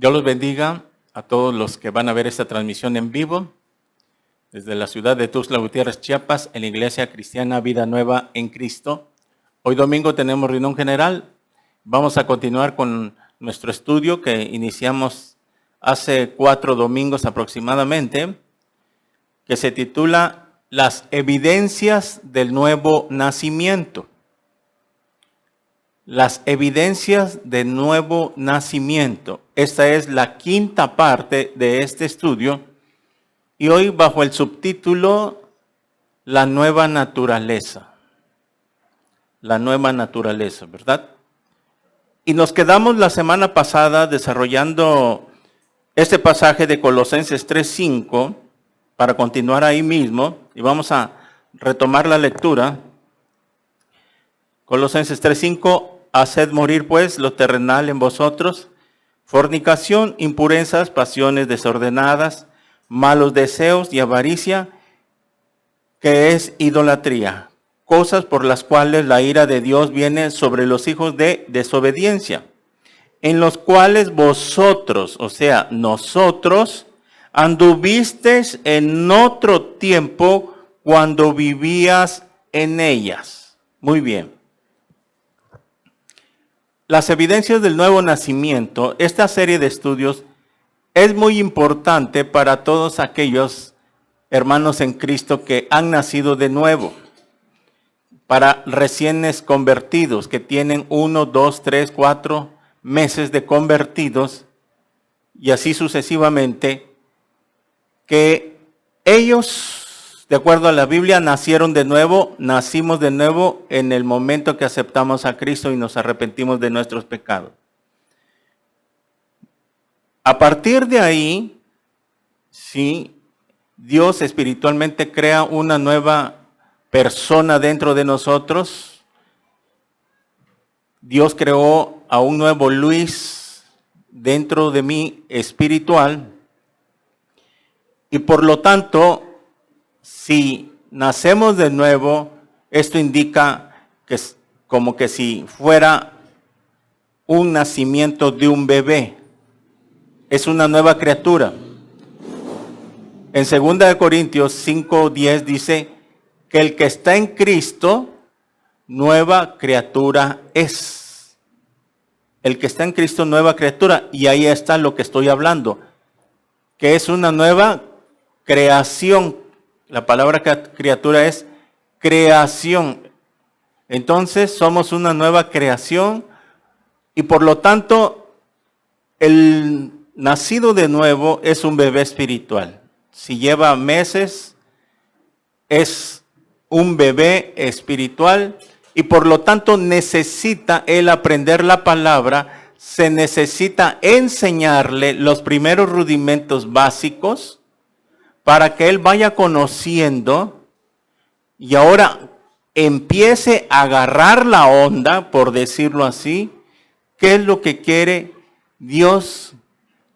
Dios los bendiga a todos los que van a ver esta transmisión en vivo desde la ciudad de Tuxtla Gutiérrez, Chiapas, en la Iglesia Cristiana Vida Nueva en Cristo. Hoy domingo tenemos reunión general. Vamos a continuar con nuestro estudio que iniciamos hace 4 domingos aproximadamente, que se titula Las evidencias del nuevo nacimiento. Las evidencias del nuevo nacimiento. Esta es la 5ª parte de este estudio y hoy bajo el subtítulo La nueva naturaleza. La nueva naturaleza, ¿verdad? Y nos quedamos la semana pasada desarrollando este pasaje de Colosenses 3:5 para continuar ahí mismo y vamos a retomar la lectura. Colosenses 3:5, haced morir pues lo terrenal en vosotros, fornicación, impurezas, pasiones desordenadas, malos deseos y avaricia, que es idolatría, cosas por las cuales la ira de Dios viene sobre los hijos de desobediencia, en los cuales vosotros, o sea, nosotros, anduvisteis en otro tiempo cuando vivías en ellas. Muy bien. Las evidencias del nuevo nacimiento, esta serie de estudios es muy importante para todos aquellos hermanos en Cristo que han nacido de nuevo, para reciénes convertidos que tienen 1, 2, 3, 4 meses de convertidos y así sucesivamente, que ellos, de acuerdo a la Biblia, nacieron de nuevo, nacimos de nuevo en el momento que aceptamos a Cristo y nos arrepentimos de nuestros pecados. A partir de ahí, sí, Dios espiritualmente crea una nueva persona dentro de nosotros. Dios creó a un nuevo Luis dentro de mí espiritual. Y por lo tanto, si nacemos de nuevo, esto indica que es como que si fuera un nacimiento de un bebé. Es una nueva criatura. En 2 Corintios 5:10 dice que el que está en Cristo, nueva criatura es. El que está en Cristo, nueva criatura. Y ahí está lo que estoy hablando, que es una nueva creación. La palabra criatura es creación. Entonces somos una nueva creación y por lo tanto el nacido de nuevo es un bebé espiritual. Si lleva meses, es un bebé espiritual y por lo tanto necesita él aprender la palabra, se necesita enseñarle los primeros rudimentos básicos para que él vaya conociendo y ahora empiece a agarrar la onda, por decirlo así, qué es lo que quiere Dios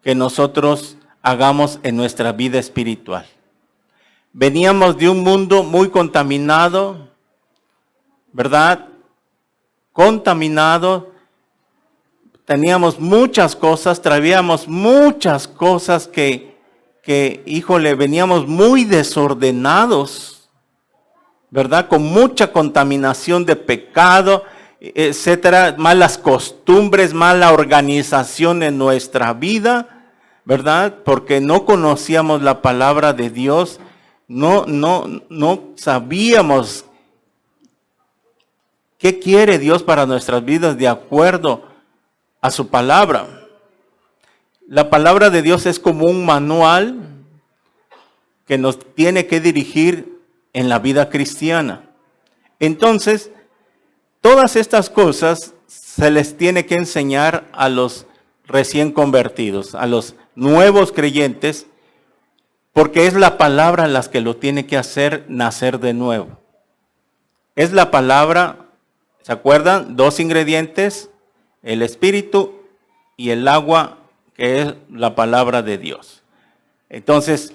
que nosotros hagamos en nuestra vida espiritual. Veníamos de un mundo muy contaminado, ¿verdad? Contaminado. Teníamos muchas cosas, traíamos muchas cosas que híjole, veníamos muy desordenados, ¿verdad? Con mucha contaminación de pecado, etcétera, malas costumbres, mala organización en nuestra vida, ¿verdad? Porque no conocíamos la palabra de Dios, no sabíamos qué quiere Dios para nuestras vidas de acuerdo a su palabra. La palabra de Dios es como un manual que nos tiene que dirigir en la vida cristiana. Entonces, todas estas cosas se les tiene que enseñar a los recién convertidos, a los nuevos creyentes, porque es la palabra la que lo tiene que hacer nacer de nuevo. Es la palabra, ¿se acuerdan? 2 ingredientes, el espíritu y el agua, que es la palabra de Dios. Entonces,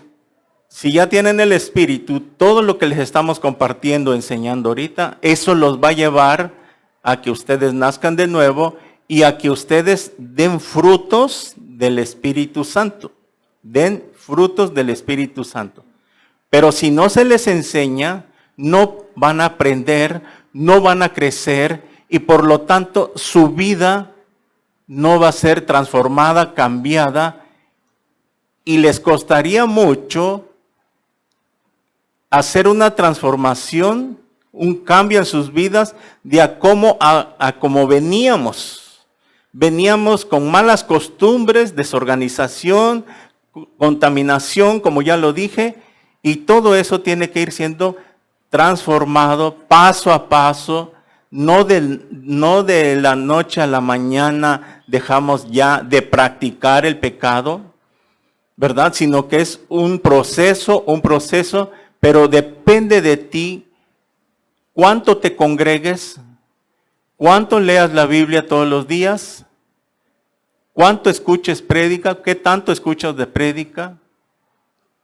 si ya tienen el espíritu, todo lo que les estamos compartiendo, enseñando ahorita, eso los va a llevar a que ustedes nazcan de nuevo y a que ustedes den frutos del Espíritu Santo. Den frutos del Espíritu Santo. Pero si no se les enseña, no van a aprender, no van a crecer y por lo tanto su vida no va a ser transformada, cambiada y les costaría mucho hacer una transformación, un cambio en sus vidas de a cómo veníamos. Veníamos con malas costumbres, desorganización, contaminación, como ya lo dije, y todo eso tiene que ir siendo transformado paso a paso. No de la noche a la mañana dejamos ya de practicar el pecado, ¿verdad? Sino que es un proceso, pero depende de ti cuánto te congregues, cuánto leas la Biblia todos los días, cuánto escuches prédica, qué tanto escuchas de prédica,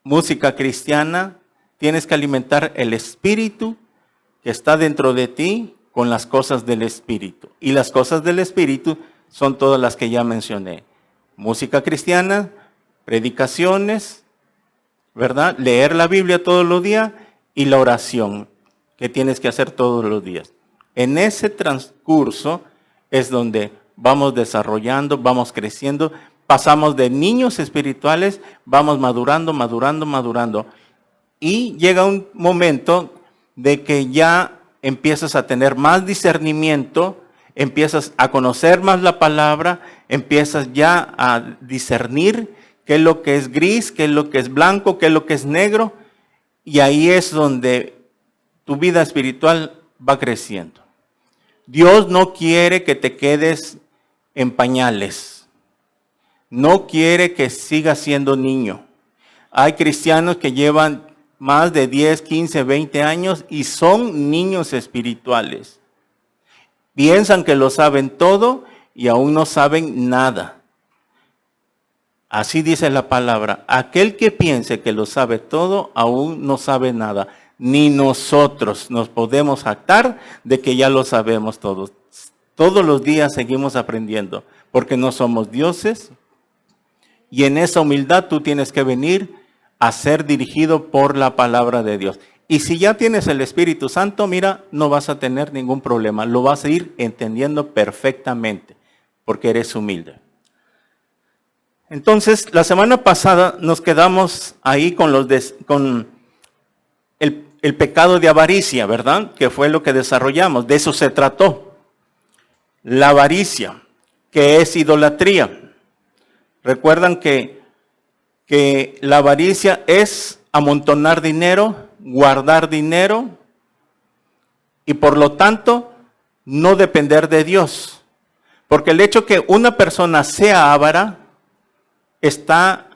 música cristiana. Tienes que alimentar el espíritu que está dentro de ti con las cosas del espíritu. Y las cosas del espíritu son todas las que ya mencioné. Música cristiana, predicaciones, ¿verdad? Leer la Biblia todos los días y la oración que tienes que hacer todos los días. En ese transcurso es donde vamos desarrollando, vamos creciendo, pasamos de niños espirituales, vamos madurando. Y llega un momento de que ya empiezas a tener más discernimiento, empiezas a conocer más la palabra, empiezas ya a discernir qué es lo que es gris, qué es lo que es blanco, qué es lo que es negro. Y ahí es donde tu vida espiritual va creciendo. Dios no quiere que te quedes en pañales. No quiere que sigas siendo niño. Hay cristianos que llevan más de 10, 15, 20 años y son niños espirituales. Piensan que lo saben todo y aún no saben nada. Así dice la palabra. Aquel que piense que lo sabe todo, aún no sabe nada. Ni nosotros nos podemos jactar de que ya lo sabemos todos. Todos los días seguimos aprendiendo, porque no somos dioses. Y en esa humildad tú tienes que venir a ser dirigido por la palabra de Dios. Y si ya tienes el Espíritu Santo, mira, no vas a tener ningún problema. Lo vas a ir entendiendo perfectamente, porque eres humilde. Entonces, la semana pasada nos quedamos ahí con el pecado de avaricia, ¿verdad? Que fue lo que desarrollamos. De eso se trató. La avaricia, que es idolatría. Recuerdan que la avaricia es amontonar dinero, guardar dinero y por lo tanto no depender de Dios. Porque el hecho que una persona sea avara está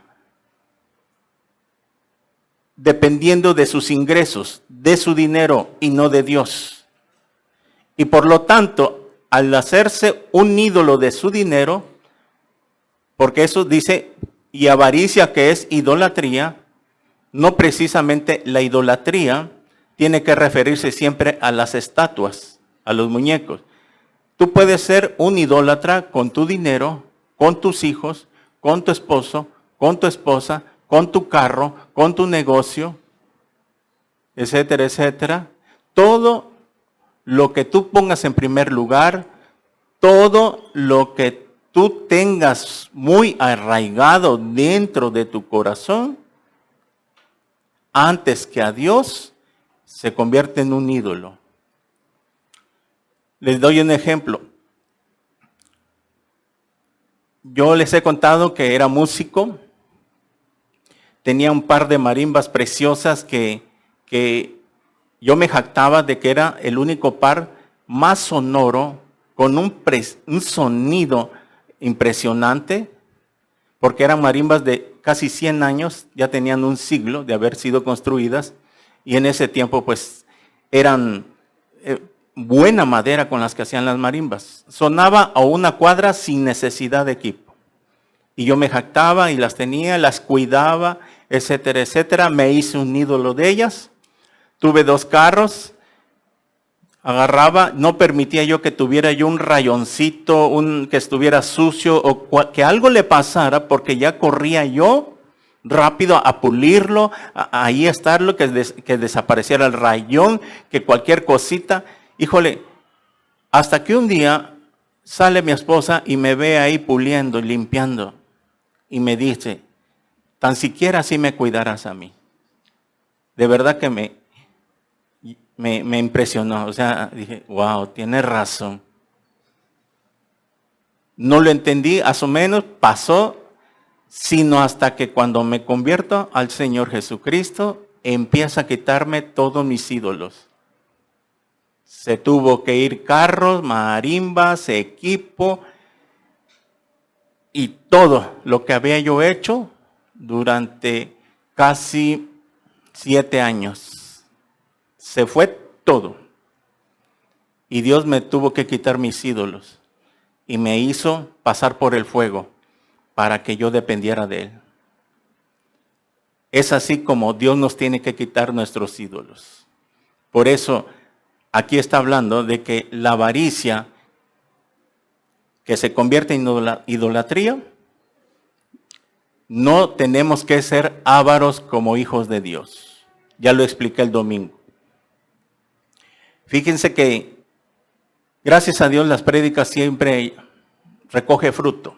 dependiendo de sus ingresos, de su dinero y no de Dios. Y por lo tanto, al hacerse un ídolo de su dinero, porque eso dice, y avaricia que es idolatría, no precisamente la idolatría tiene que referirse siempre a las estatuas, a los muñecos. Tú puedes ser un idólatra con tu dinero, con tus hijos, con tu esposo, con tu esposa, con tu carro, con tu negocio, etcétera, etcétera. Todo lo que tú pongas en primer lugar, todo lo que tú tengas muy arraigado dentro de tu corazón, antes que a Dios, se convierte en un ídolo. Les doy un ejemplo. Yo les he contado que era músico, tenía un par de marimbas preciosas que yo me jactaba de que era el único par más sonoro, con un sonido impresionante, porque eran marimbas de casi 100 años, ya tenían un siglo de haber sido construidas, y en ese tiempo pues eran buena madera con las que hacían las marimbas. Sonaba a una cuadra sin necesidad de equipo. Y yo me jactaba y las tenía, las cuidaba, etcétera, etcétera. Me hice un ídolo de ellas. Tuve 2 carros. Agarraba, no permitía yo que tuviera yo un rayoncito, que estuviera sucio o que algo le pasara, porque ya corría yo rápido a pulirlo, ahí estarlo, que desapareciera el rayón, que cualquier cosita. Híjole, hasta que un día sale mi esposa y me ve ahí puliendo y limpiando y me dice, tan siquiera así me cuidarás a mí. De verdad que me impresionó. O sea, dije, wow, tiene razón. No lo entendí, más o menos pasó, sino hasta que cuando me convierto al Señor Jesucristo, empieza a quitarme todos mis ídolos. Se tuvo que ir carros, marimbas, equipo y todo lo que había yo hecho durante casi 7 años. Se fue todo. Y Dios me tuvo que quitar mis ídolos y me hizo pasar por el fuego para que yo dependiera de Él. Es así como Dios nos tiene que quitar nuestros ídolos. Por eso aquí está hablando de que la avaricia que se convierte en idolatría, no tenemos que ser ávaros como hijos de Dios. Ya lo expliqué el domingo. Fíjense que, gracias a Dios, las prédicas siempre recoge fruto.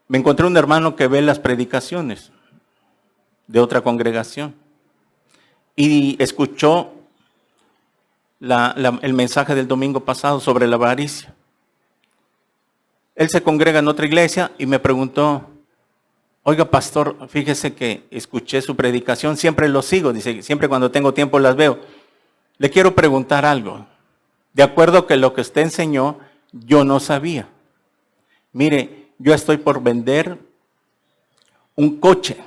Me encontré un hermano que ve las predicaciones de otra congregación y escuchó el mensaje del domingo pasado sobre la avaricia. Él se congrega en otra iglesia y me preguntó, oiga pastor, fíjese que escuché su predicación, siempre lo sigo, dice, siempre cuando tengo tiempo las veo. Le quiero preguntar algo. De acuerdo que lo que usted enseñó, yo no sabía. Mire, yo estoy por vender un coche,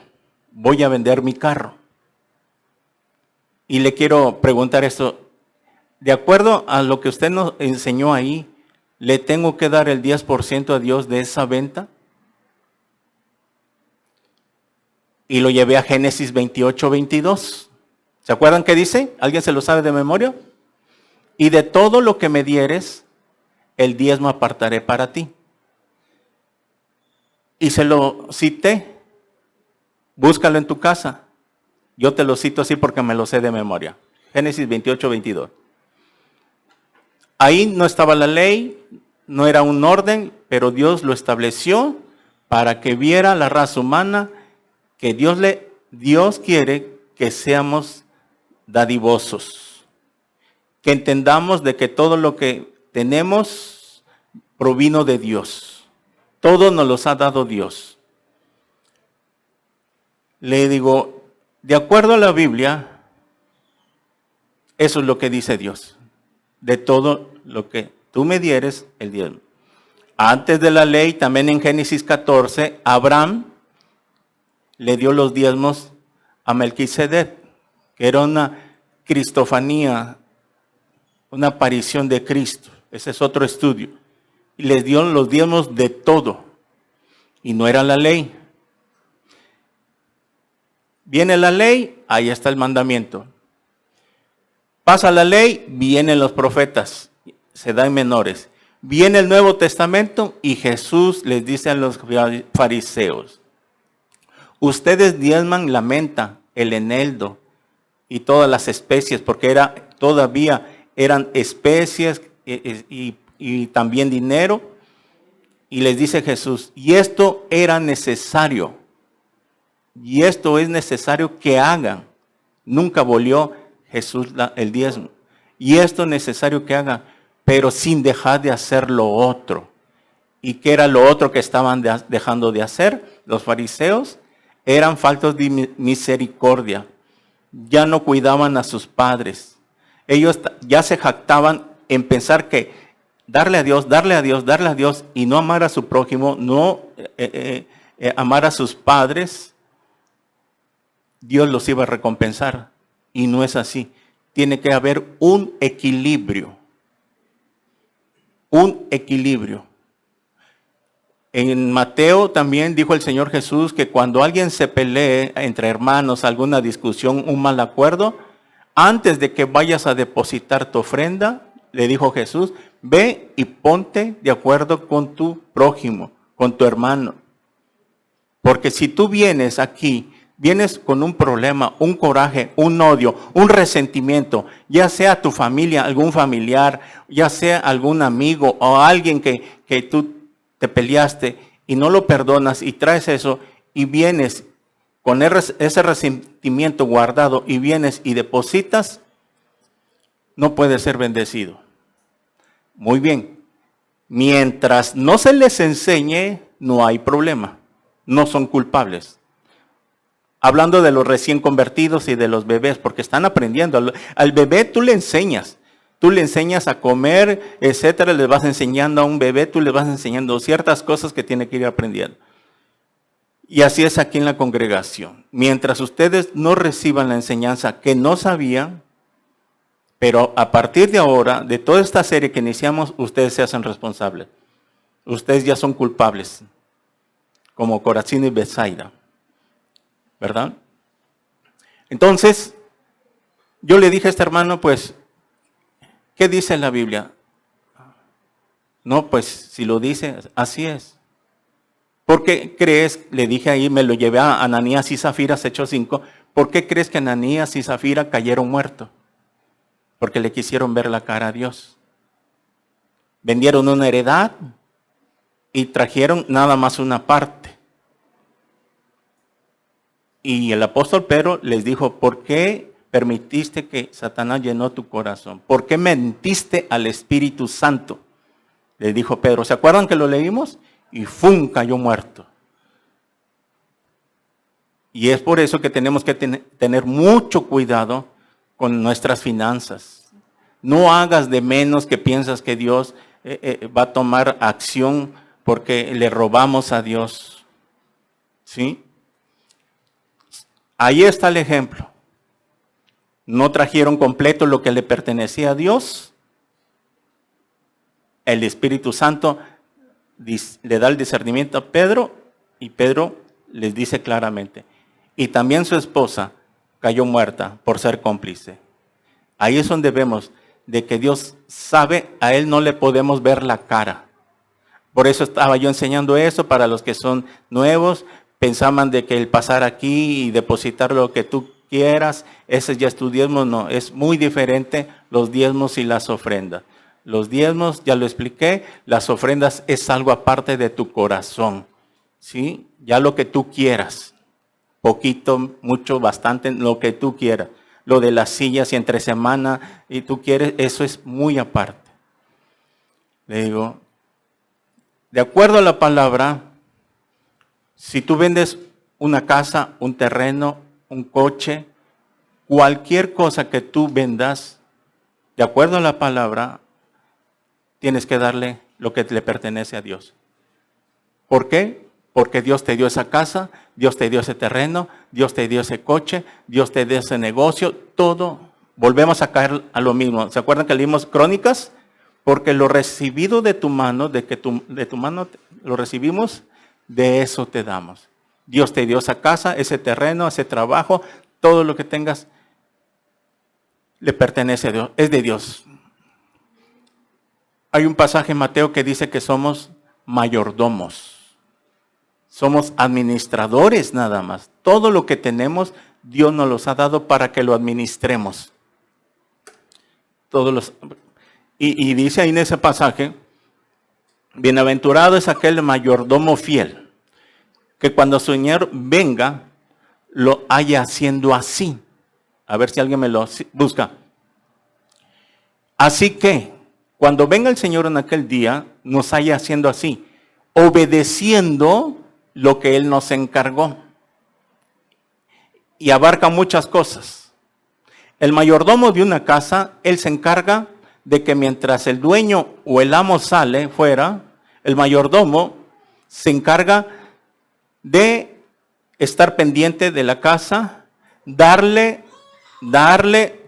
voy a vender mi carro. Y le quiero preguntar esto, de acuerdo a lo que usted nos enseñó ahí, ¿le tengo que dar el 10% a Dios de esa venta? Y lo llevé a Génesis 28:22. ¿Se acuerdan qué dice? ¿Alguien se lo sabe de memoria? Y de todo lo que me dieres, el diezmo apartaré para ti. Y se lo cité. Búscalo en tu casa. Yo te lo cito así porque me lo sé de memoria. Génesis 28:22. Ahí no estaba la ley, no era un orden, pero Dios lo estableció para que viera la raza humana que Dios quiere que seamos dadivosos, que entendamos de que todo lo que tenemos provino de Dios. Todo nos los ha dado Dios. Le digo, de acuerdo a la Biblia, eso es lo que dice Dios. De todo lo que tú me dieres, el diezmo. Antes de la ley, también en Génesis 14, Abraham le dio los diezmos a Melquisedec, que era una cristofanía, una aparición de Cristo. Ese es otro estudio. Y les dio los diezmos de todo. Y no era la ley. Viene la ley, ahí está el mandamiento. Pasa la ley, vienen los profetas, se dan menores. Viene el Nuevo Testamento y Jesús les dice a los fariseos, ustedes diezman la menta, el eneldo y todas las especies, porque todavía eran especies y también dinero. Y les dice Jesús, y esto era necesario, y esto es necesario que hagan. Nunca abolió Jesús el diezmo. Y esto es necesario que hagan, pero sin dejar de hacer lo otro. ¿Y qué era lo otro que estaban dejando de hacer? Los fariseos eran faltos de misericordia. Ya no cuidaban a sus padres. Ellos ya se jactaban en pensar que darle a Dios, darle a Dios, darle a Dios y no amar a su prójimo, no amar a sus padres, Dios los iba a recompensar. Y no es así. Tiene que haber un equilibrio. Un equilibrio. En Mateo también dijo el Señor Jesús que cuando alguien se pelee entre hermanos, alguna discusión, un mal acuerdo, Antes de que vayas a depositar tu ofrenda, le dijo Jesús, ve y ponte de acuerdo con tu prójimo, con tu hermano. Porque si tú vienes aquí, vienes con un problema, un coraje, un odio, un resentimiento, ya sea tu familia, algún familiar, ya sea algún amigo o alguien que tú te peleaste y no lo perdonas y traes eso y vienes con ese resentimiento guardado y vienes y depositas, no puede ser bendecido. Muy bien. Mientras no se les enseñe, no hay problema. No son culpables. Hablando de los recién convertidos y de los bebés, porque están aprendiendo. Al bebé tú le enseñas. Tú le enseñas a comer, etcétera. Le vas enseñando a un bebé, tú le vas enseñando ciertas cosas que tiene que ir aprendiendo. Y así es aquí en la congregación. Mientras ustedes no reciban la enseñanza que no sabían, pero a partir de ahora, de toda esta serie que iniciamos, ustedes se hacen responsables. Ustedes ya son culpables, como Corazín y Betsaida, ¿verdad? Entonces, yo le dije a este hermano, pues, ¿qué dice la Biblia? No, pues, si lo dice, así es. ¿Por qué crees? Le dije ahí, me lo llevé a Ananías y Zafira, Hechos 5. ¿Por qué crees que Ananías y Zafira cayeron muertos? Porque le quisieron ver la cara a Dios. Vendieron una heredad y trajeron nada más una parte. Y el apóstol Pedro les dijo, ¿por qué permitiste que Satanás llenó tu corazón? ¿Por qué mentiste al Espíritu Santo? Les dijo Pedro. ¿Se acuerdan que lo leímos? Y ¡fum! Cayó muerto. Y es por eso que tenemos que tener mucho cuidado con nuestras finanzas. No hagas de menos que piensas que Dios va a tomar acción porque le robamos a Dios. ¿Sí? Ahí está el ejemplo. No trajeron completo lo que le pertenecía a Dios. El Espíritu Santo le da el discernimiento a Pedro y Pedro les dice claramente. Y también su esposa cayó muerta por ser cómplice. Ahí es donde vemos de que Dios sabe, a Él no le podemos ver la cara. Por eso estaba yo enseñando eso para los que son nuevos. Pensaban de que el pasar aquí y depositar lo que tú quieras, ese ya es tu diezmo. No, es muy diferente los diezmos y las ofrendas. Los diezmos, ya lo expliqué, las ofrendas es algo aparte de tu corazón. ¿Sí? Ya lo que tú quieras. Poquito, mucho, bastante, lo que tú quieras. Lo de las sillas y entre semana y tú quieres, eso es muy aparte. Le digo, de acuerdo a la palabra, si tú vendes una casa, un terreno, un coche, cualquier cosa que tú vendas, de acuerdo a la palabra, tienes que darle lo que le pertenece a Dios. ¿Por qué? Porque Dios te dio esa casa, Dios te dio ese terreno, Dios te dio ese coche, Dios te dio ese negocio, todo. Volvemos a caer a lo mismo. ¿Se acuerdan que leímos Crónicas? Porque lo recibido de tu mano, de tu mano lo recibimos, de eso te damos. Dios te dio esa casa, ese terreno, ese trabajo, todo lo que tengas le pertenece a Dios, es de Dios. Hay un pasaje en Mateo que dice que somos mayordomos. Somos administradores nada más. Todo lo que tenemos, Dios nos los ha dado para que lo administremos. Y dice ahí en ese pasaje, bienaventurado es aquel mayordomo fiel, que cuando su Señor venga, lo haya haciendo así. A ver si alguien me lo busca. Así que, cuando venga el Señor en aquel día, nos haya haciendo así, obedeciendo lo que Él nos encargó. Y abarca muchas cosas. El mayordomo de una casa, él se encarga de que mientras el dueño o el amo sale fuera, el mayordomo se encarga de estar pendiente de la casa, darle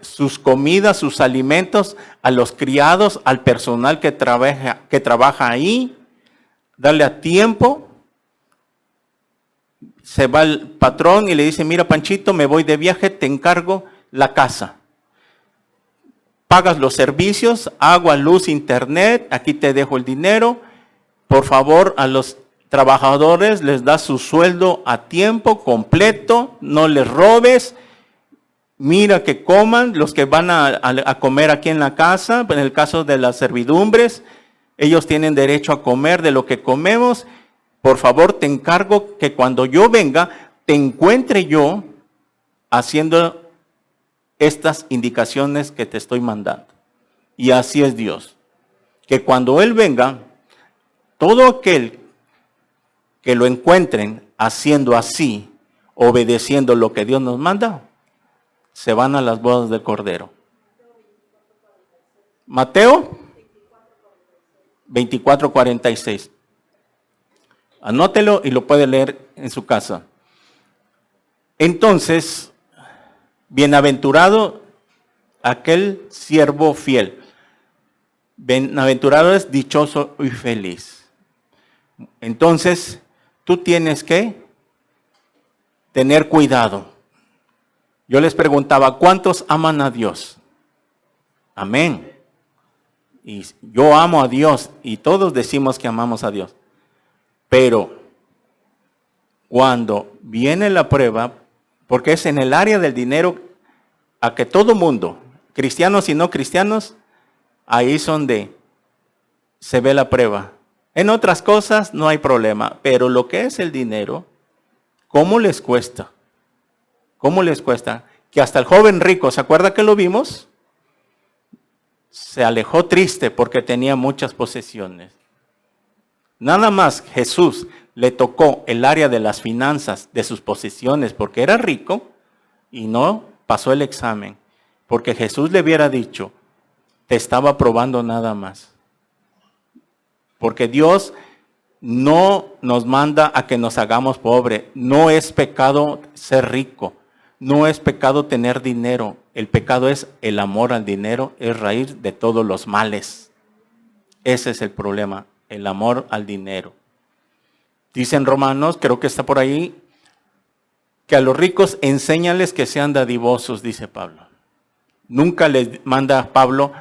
sus comidas, sus alimentos a los criados, al personal que trabaja ahí, darle a tiempo. Se va el patrón y le dice, mira Panchito, me voy de viaje, te encargo la casa. pagas los servicios, agua, luz, internet, aquí te dejo el dinero. Por favor, a los trabajadores les das su sueldo a tiempo completo, no les robes. Mira que coman, los que van a comer aquí en la casa, en el caso de las servidumbres, ellos tienen derecho a comer de lo que comemos. Por favor, te encargo que cuando yo venga, te encuentre yo haciendo estas indicaciones que te estoy mandando. Y así es Dios. Que cuando Él venga, todo aquel que lo encuentren haciendo así, obedeciendo lo que Dios nos manda, se van a las bodas del Cordero. Mateo 24:46. Anótelo y lo puede leer en su casa. Entonces, bienaventurado aquel siervo fiel. Bienaventurado es dichoso y feliz. Entonces, tú tienes que tener cuidado. Yo les preguntaba, ¿cuántos aman a Dios? Amén. Y yo amo a Dios y todos decimos que amamos a Dios. Pero cuando viene la prueba, porque es en el área del dinero a que todo mundo, cristianos y no cristianos, ahí es donde se ve la prueba. En otras cosas no hay problema, pero lo que es el dinero, ¿cómo les cuesta? ¿Cómo les cuesta? Que hasta el joven rico, ¿se acuerda que lo vimos? Se alejó triste porque tenía muchas posesiones. Nada más Jesús le tocó el área de las finanzas, de sus posesiones, porque era rico y no pasó el examen. Porque Jesús le hubiera dicho, te estaba probando nada más. Porque Dios no nos manda a que nos hagamos pobres. No es pecado ser rico. No es pecado tener dinero. El pecado es el amor al dinero, es raíz de todos los males. Ese es el problema, el amor al dinero. Dicen Romanos, creo que está por ahí, que a los ricos enséñales que sean dadivosos, dice Pablo. Nunca les manda Pablo,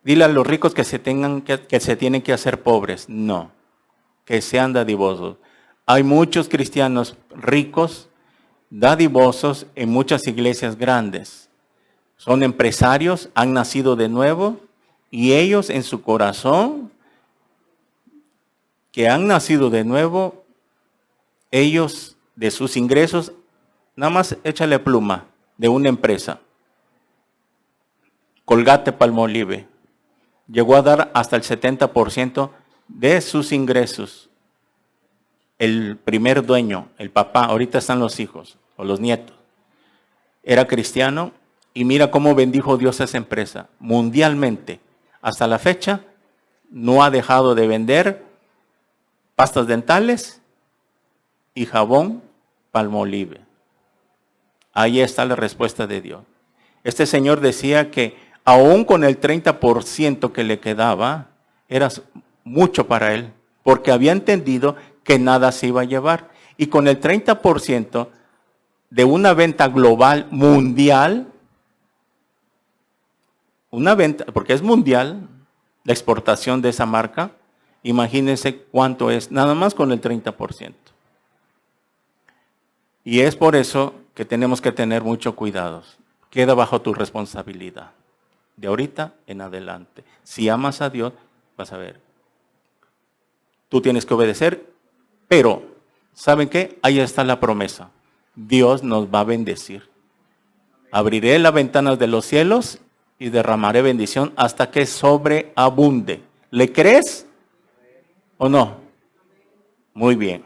dile a los ricos que se tienen que hacer pobres. No, que sean dadivosos. Hay muchos cristianos ricos, dadivosos en muchas iglesias grandes. Son empresarios, han nacido de nuevo y ellos en su corazón, que han nacido de nuevo, ellos de sus ingresos, nada más échale pluma de una empresa. Colgate-Palmolive llegó a dar hasta el 70% de sus ingresos. El primer dueño, el papá, ahorita están los hijos o los nietos, era cristiano y mira cómo bendijo Dios a esa empresa. Mundialmente, hasta la fecha, no ha dejado de vender pastas dentales y jabón Palmolive. Ahí está la respuesta de Dios. Este señor decía que aún con el 30% que le quedaba, era mucho para él, porque había entendido que nada se iba a llevar. Y con el 30% de una venta global mundial, una venta, porque es mundial, la exportación de esa marca, imagínense cuánto es, nada más con el 30%. Y es por eso que tenemos que tener mucho cuidado. Queda bajo tu responsabilidad. De ahorita en adelante. Si amas a Dios, vas a ver. Tú tienes que obedecer, pero ¿saben qué? Ahí está la promesa. Dios nos va a bendecir. Abriré las ventanas de los cielos y derramaré bendición hasta que sobreabunde. ¿Le crees o no? Muy bien.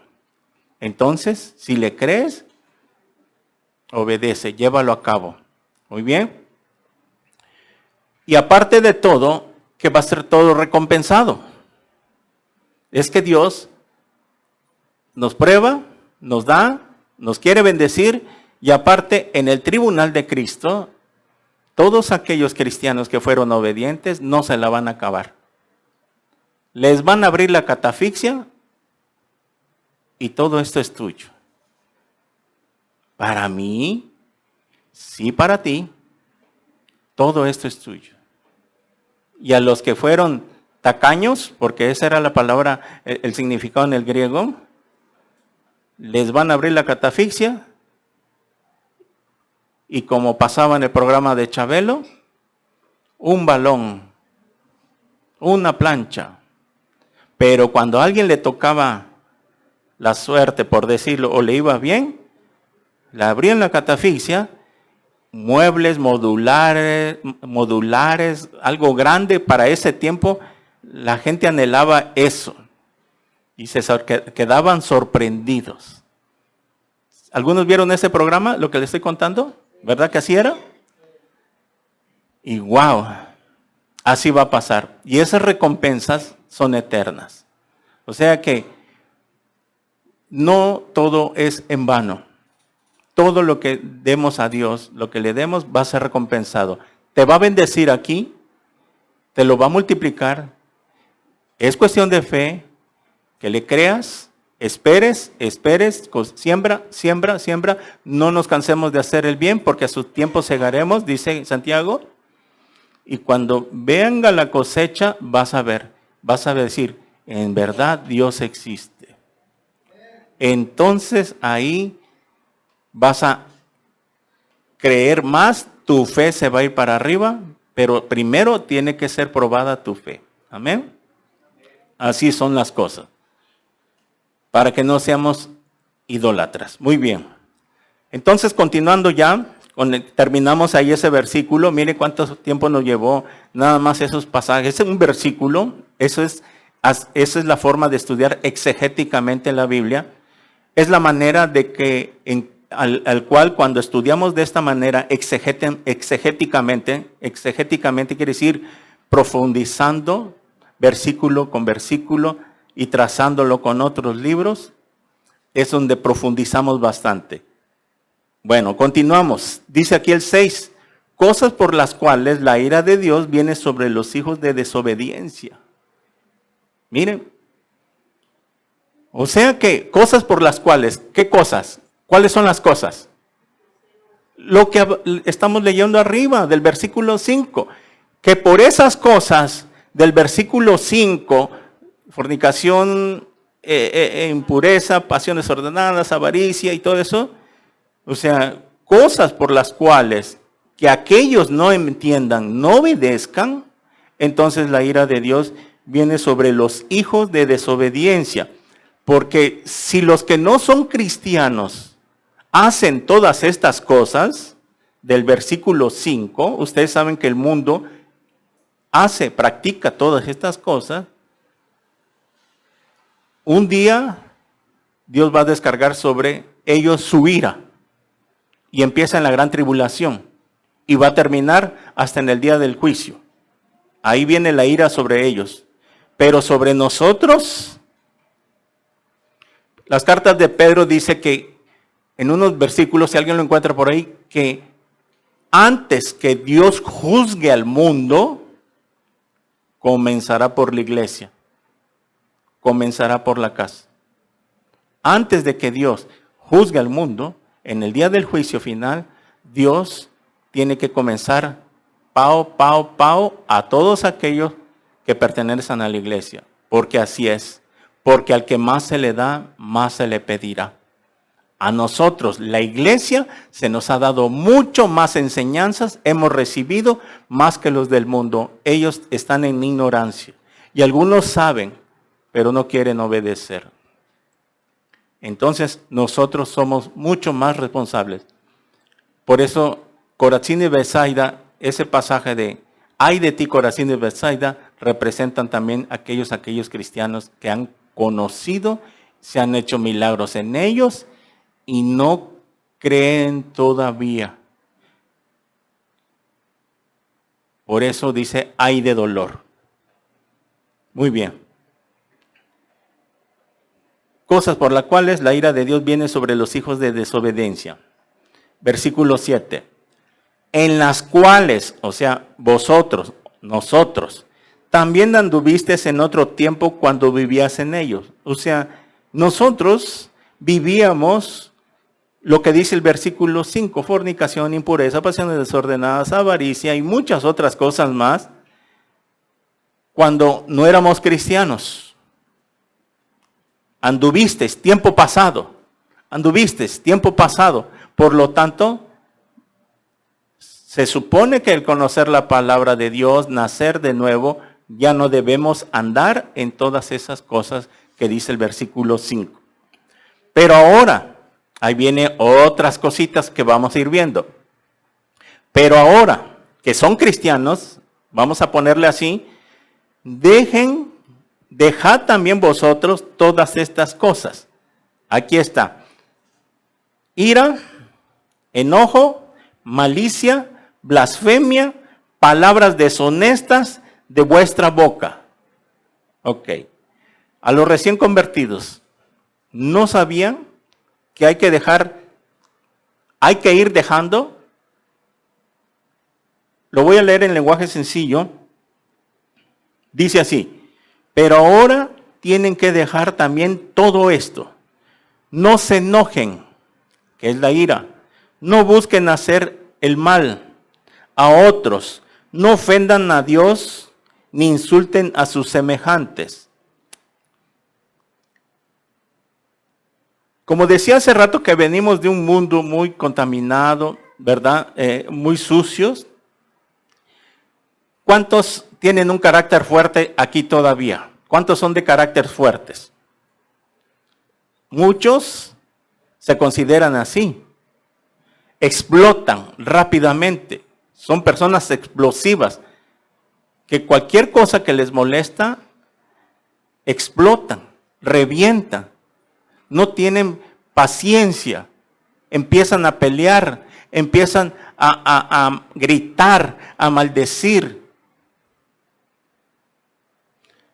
Entonces, si le crees, obedece, llévalo a cabo. Muy bien. Y aparte de todo, que va a ser todo recompensado. Es que Dios nos prueba, nos da, nos quiere bendecir y aparte en el tribunal de Cristo, todos aquellos cristianos que fueron obedientes no se la van a acabar. Les van a abrir la catafixia y todo esto es tuyo. Para mí, sí para ti, todo esto es tuyo. y a los que fueron tacaños, porque esa era la palabra, el significado en el griego, les van a abrir la catafixia y como pasaba en el programa de Chabelo, un balón, una plancha. Pero cuando a alguien le tocaba la suerte, por decirlo, o le iba bien, le abrían la catafixia, muebles modulares, algo grande para ese tiempo. La gente anhelaba eso y quedaban sorprendidos. ¿Algunos vieron ese programa, lo que les estoy contando? ¿Verdad que así era? Y wow, así va a pasar. Y esas recompensas son eternas. O sea que no todo es en vano. Todo lo que demos a Dios, lo que le demos, va a ser recompensado. Te va a bendecir aquí, te lo va a multiplicar. Es cuestión de fe, que le creas, esperes, siembra. No nos cansemos de hacer el bien, porque a su tiempo segaremos, dice Santiago. Y cuando venga la cosecha, vas a decir, en verdad Dios existe. Entonces ahí vas a creer más, tu fe se va a ir para arriba, pero primero tiene que ser probada tu fe. Amén. Así son las cosas. Para que no seamos idólatras. Muy bien. Entonces, continuando ya, terminamos ahí ese versículo. Mire cuánto tiempo nos llevó nada más esos pasajes. Es un versículo, esa es la forma de estudiar exegéticamente la Biblia. Es la manera de que, al cual cuando estudiamos de esta manera exegéticamente quiere decir profundizando versículo con versículo y trazándolo con otros libros, es donde profundizamos bastante. Bueno, continuamos. Dice aquí el 6, cosas por las cuales la ira de Dios viene sobre los hijos de desobediencia. Miren. O sea que cosas por las cuales, ¿qué cosas? ¿Cuáles son las cosas? Lo que estamos leyendo arriba del versículo 5, que por esas cosas del versículo 5, fornicación, impureza, pasiones ordenadas, avaricia y todo eso, o sea, cosas por las cuales que aquellos no entiendan, no obedezcan, entonces la ira de Dios viene sobre los hijos de desobediencia. Porque si los que no son cristianos hacen todas estas cosas, del versículo 5, ustedes saben que el mundo practica todas estas cosas, un día Dios va a descargar sobre ellos su ira y empieza en la gran tribulación y va a terminar hasta en el día del juicio. Ahí viene la ira sobre ellos. Pero sobre nosotros, las cartas de Pedro dice que en unos versículos, si alguien lo encuentra por ahí, que antes que Dios juzgue al mundo, comenzará por la iglesia, comenzará por la casa. Antes de que Dios juzgue al mundo, en el día del juicio final, Dios tiene que comenzar pao a todos aquellos que pertenecen a la iglesia, porque así es. Porque al que más se le da, más se le pedirá. A nosotros, la iglesia, se nos ha dado mucho más enseñanzas, hemos recibido más que los del mundo. Ellos están en ignorancia. Y algunos saben, pero no quieren obedecer. Entonces, nosotros somos mucho más responsables. Por eso, Corazín y Betsaida, ese pasaje de ay de ti, Corazín y Betsaida, representan también aquellos cristianos que han conocido, se han hecho milagros en ellos y no creen todavía. Por eso dice ay de dolor. Muy bien. Cosas por las cuales la ira de Dios viene sobre los hijos de desobediencia. Versículo 7. En las cuales, o sea, vosotros, nosotros, también anduvisteis en otro tiempo cuando vivías en ellos. O sea, nosotros vivíamos lo que dice el versículo 5, fornicación, impureza, pasiones desordenadas, avaricia y muchas otras cosas más. cuando no éramos cristianos. Anduviste tiempo pasado. Por lo tanto, se supone que el conocer la palabra de Dios, nacer de nuevo, ya no debemos andar en todas esas cosas que dice el versículo 5. Pero ahora, ahí vienen otras cositas que vamos a ir viendo. Pero ahora, que son cristianos, vamos a ponerle así, dejad también vosotros todas estas cosas. Aquí está. Ira, enojo, malicia, blasfemia, palabras deshonestas de vuestra boca. Ok. A los recién convertidos, ¿no sabían que hay que ir dejando? Lo voy a leer en lenguaje sencillo. Dice así: pero ahora tienen que dejar también todo esto. No se enojen, que es la ira. No busquen hacer el mal a otros. No ofendan a Dios ni insulten a sus semejantes. Como decía hace rato que venimos de un mundo muy contaminado, ¿verdad? Muy sucios. ¿Cuántos tienen un carácter fuerte aquí todavía? ¿Cuántos son de carácter fuertes? Muchos se consideran así. Explotan rápidamente. Son personas explosivas que cualquier cosa que les molesta, explotan, revientan. No tienen paciencia. Empiezan a pelear, empiezan a gritar, a maldecir.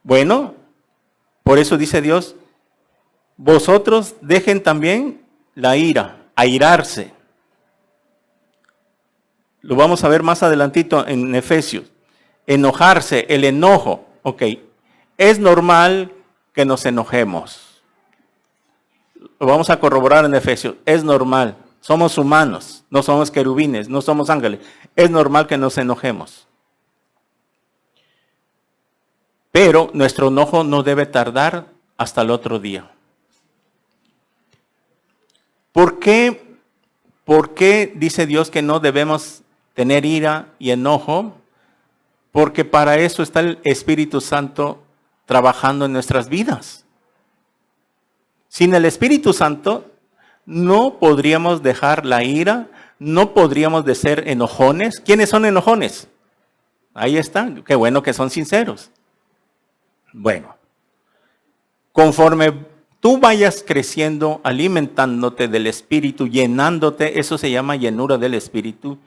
Bueno, por eso dice Dios, vosotros dejen también la ira, airarse. Lo vamos a ver más adelantito en Efesios. Enojarse, el enojo. Ok, es normal que nos enojemos. Lo vamos a corroborar en Efesios. Es normal. Somos humanos, no somos querubines, no somos ángeles. Es normal que nos enojemos. Pero nuestro enojo no debe tardar hasta el otro día. ¿Por qué dice Dios que no debemos tener ira y enojo? Porque para eso está el Espíritu Santo trabajando en nuestras vidas. Sin el Espíritu Santo no podríamos dejar la ira, no podríamos de ser enojones. ¿Quiénes son enojones? Ahí están, qué bueno que son sinceros. Bueno, conforme tú vayas creciendo, alimentándote del Espíritu, llenándote, eso se llama llenura del Espíritu,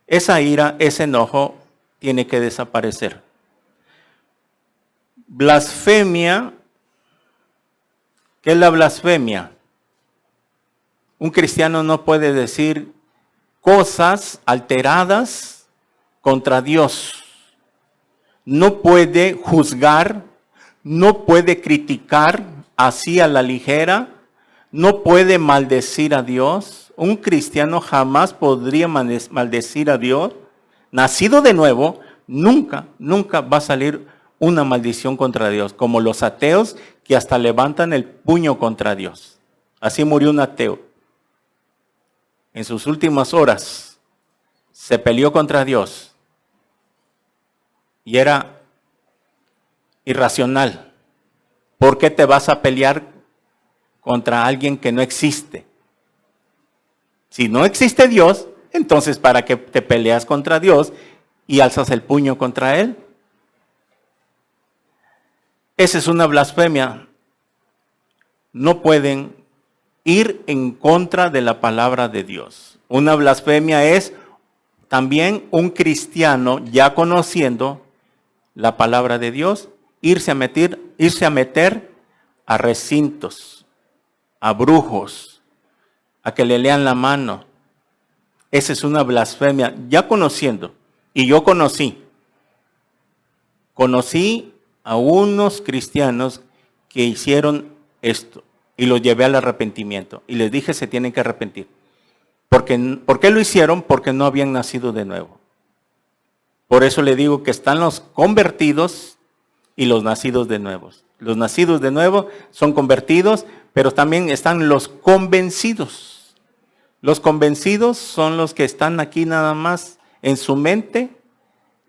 esa ira, ese enojo tiene que desaparecer. Blasfemia, ¿qué es la blasfemia? Un cristiano no puede decir cosas alteradas contra Dios. No puede juzgar, no puede criticar así a la ligera, no puede maldecir a Dios. Un cristiano jamás podría maldecir a Dios. Nacido de nuevo, nunca va a salir una maldición contra Dios, como los ateos que hasta levantan el puño contra Dios. Así murió un ateo. En sus últimas horas se peleó contra Dios y era irracional. ¿Por qué te vas a pelear contra alguien que no existe? Si no existe Dios, entonces ¿para qué te peleas contra Dios y alzas el puño contra Él? Esa es una blasfemia. No pueden ir en contra de la palabra de Dios. Una blasfemia es también un cristiano ya conociendo la palabra de Dios, irse a meter a recintos, a brujos, a que le lean la mano. Esa es una blasfemia, ya conociendo. Y yo conocí a unos cristianos que hicieron esto y los llevé al arrepentimiento. Y les dije, se tienen que arrepentir. ¿Por qué lo hicieron? Porque no habían nacido de nuevo. Por eso le digo que están los convertidos y los nacidos de nuevo. Los nacidos de nuevo son convertidos, pero también están los convencidos. Los convencidos son los que están aquí nada más en su mente,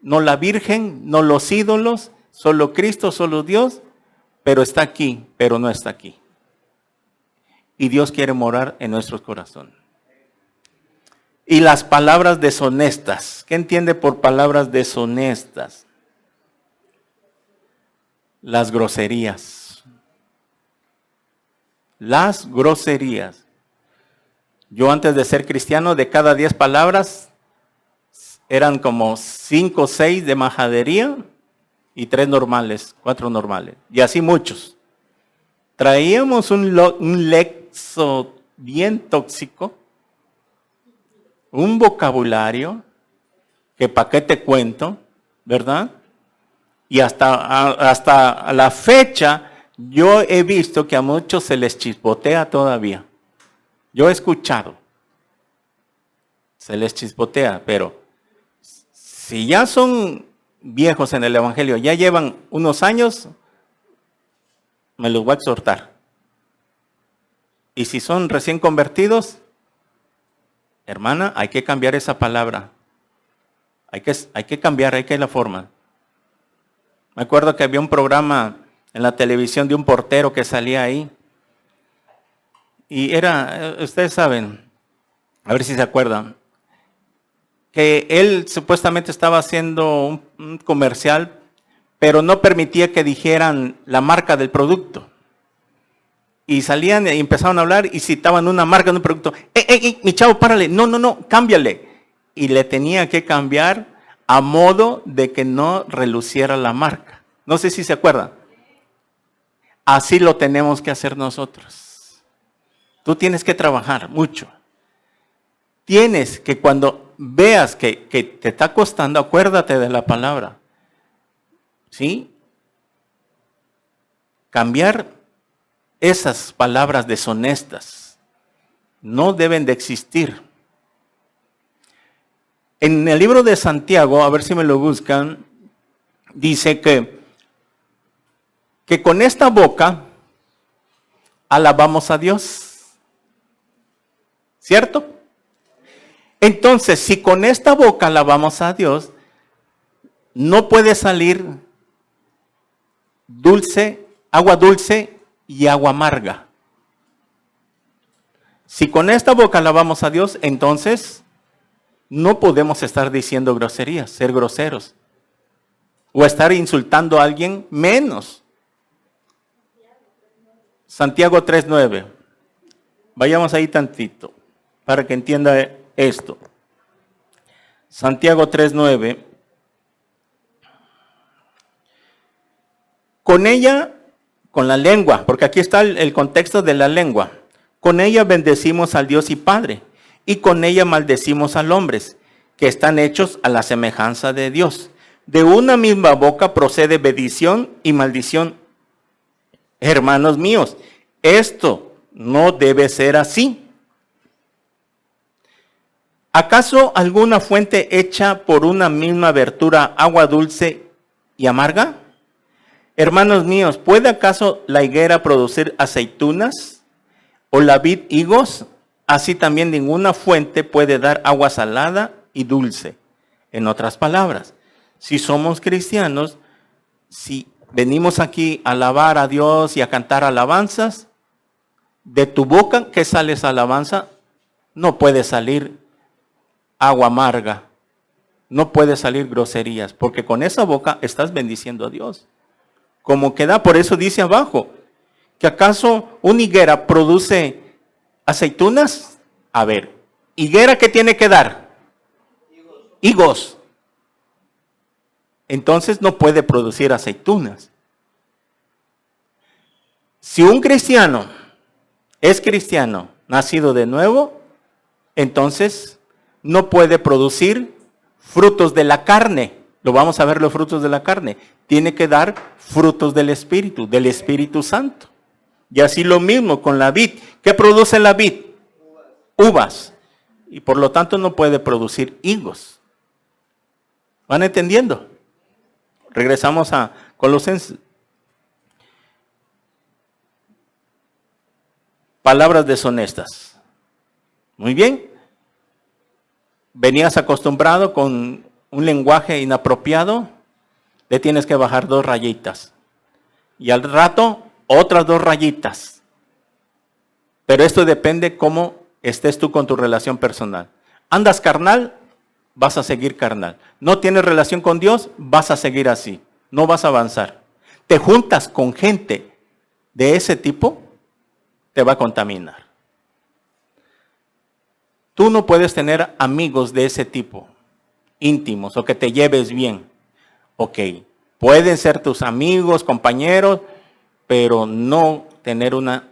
no la Virgen, no los ídolos, solo Cristo, solo Dios, pero está aquí, pero no está aquí. Y Dios quiere morar en nuestros corazones. Y las palabras deshonestas. ¿Qué entiende por palabras deshonestas? Las groserías. Las groserías. Yo antes de ser cristiano, de cada 10 palabras, eran como 5 o 6 de majadería y 3 normales, 4 normales. Y así muchos. Traíamos un lexo bien tóxico, un vocabulario que para qué te cuento, ¿verdad? Y hasta la fecha yo he visto que a muchos se les chispotea todavía. Yo he escuchado, se les chispotea, pero si ya son viejos en el Evangelio, ya llevan unos años, me los voy a exhortar. Y si son recién convertidos, hermana, hay que cambiar esa palabra. Hay que cambiar, hay que la forma. Me acuerdo que había un programa en la televisión de un portero que salía ahí. Y era, ustedes saben, a ver si se acuerdan, que él supuestamente estaba haciendo un comercial, pero no permitía que dijeran la marca del producto. Y salían y empezaban a hablar y citaban una marca de un producto. Mi chavo, párale, no, cámbiale. Y le tenía que cambiar a modo de que no reluciera la marca. No sé si se acuerdan. Así lo tenemos que hacer nosotros. Tú tienes que trabajar mucho. Tienes que cuando veas que te está costando, acuérdate de la palabra. ¿Sí? Cambiar esas palabras deshonestas no deben de existir. En el libro de Santiago, a ver si me lo buscan, dice que con esta boca alabamos a Dios. ¿Cierto? Entonces, si con esta boca alabamos a Dios, no puede salir agua dulce y agua amarga. Si con esta boca alabamos a Dios, entonces no podemos estar diciendo groserías, ser groseros, o estar insultando a alguien menos. Santiago 3:9. Vayamos ahí tantito para que entienda esto. Santiago 3:9. Con ella, con la lengua, porque aquí está el contexto de la lengua. Con ella bendecimos al Dios y Padre, y con ella maldecimos a los hombres, que están hechos a la semejanza de Dios. De una misma boca procede bendición y maldición. Hermanos míos, esto no debe ser así. ¿Acaso alguna fuente hecha por una misma abertura agua dulce y amarga? Hermanos míos, ¿puede acaso la higuera producir aceitunas o la vid higos? Así también ninguna fuente puede dar agua salada y dulce. En otras palabras, si somos cristianos, si venimos aquí a alabar a Dios y a cantar alabanzas, de tu boca que sale esa alabanza, no puede salir agua amarga, no puede salir groserías, porque con esa boca estás bendiciendo a Dios. Como queda, por eso dice abajo, que acaso una higuera produce aceitunas. A ver, higuera, ¿qué tiene que dar? Higos. Entonces no puede producir aceitunas. Si un cristiano es cristiano, nacido de nuevo, entonces no puede producir frutos de la carne. Lo vamos a ver, los frutos de la carne. Tiene que dar frutos del Espíritu Santo. Y así lo mismo con la vid. ¿Qué produce la vid? Uvas. Y por lo tanto no puede producir higos. ¿Van entendiendo? Regresamos a Colosenses. Palabras deshonestas. Muy bien. Venías acostumbrado con un lenguaje inapropiado, le tienes que bajar 2 rayitas. Y al rato, otras 2 rayitas. Pero esto depende cómo estés tú con tu relación personal. Andas carnal, vas a seguir carnal. No tienes relación con Dios, vas a seguir así. No vas a avanzar. Te juntas con gente de ese tipo, te va a contaminar. Tú no puedes tener amigos de ese tipo, íntimos, o que te lleves bien. Ok, pueden ser tus amigos, compañeros, pero no tener una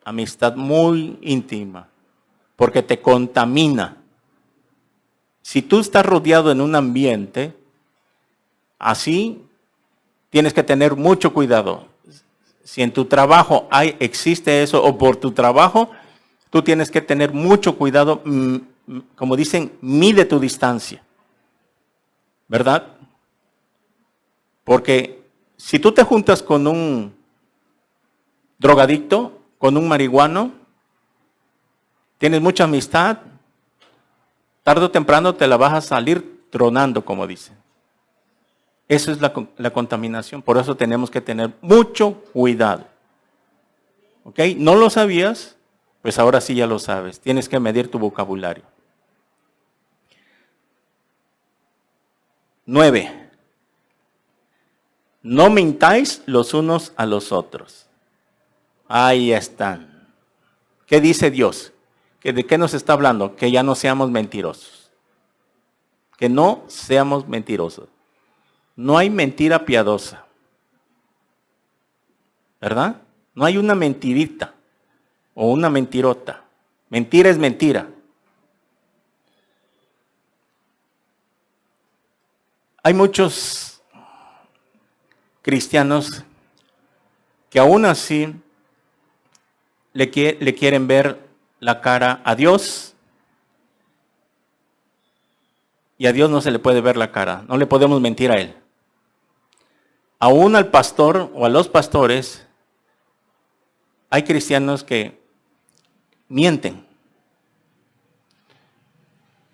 amistad muy íntima, porque te contamina. Si tú estás rodeado en un ambiente así, tienes que tener mucho cuidado. Si en tu trabajo existe eso, o por tu trabajo, tú tienes que tener mucho cuidado. Como dicen, mide tu distancia, ¿verdad? Porque si tú te juntas con un drogadicto, con un marihuano, tienes mucha amistad, tarde o temprano te la vas a salir tronando, como dicen. Eso es la contaminación, por eso tenemos que tener mucho cuidado. ¿Ok? ¿No lo sabías? Pues ahora sí ya lo sabes, tienes que medir tu vocabulario. 9. No mintáis los unos a los otros. Ahí están. ¿Qué dice Dios? ¿De qué nos está hablando? Que ya no seamos mentirosos. Que no seamos mentirosos. No hay mentira piadosa. ¿Verdad? No hay una mentirita o una mentirota. Mentira es mentira. Hay muchos cristianos que aún así le quieren ver la cara a Dios, y a Dios no se le puede ver la cara, no le podemos mentir a Él. Aún al pastor o a los pastores, hay cristianos que mienten.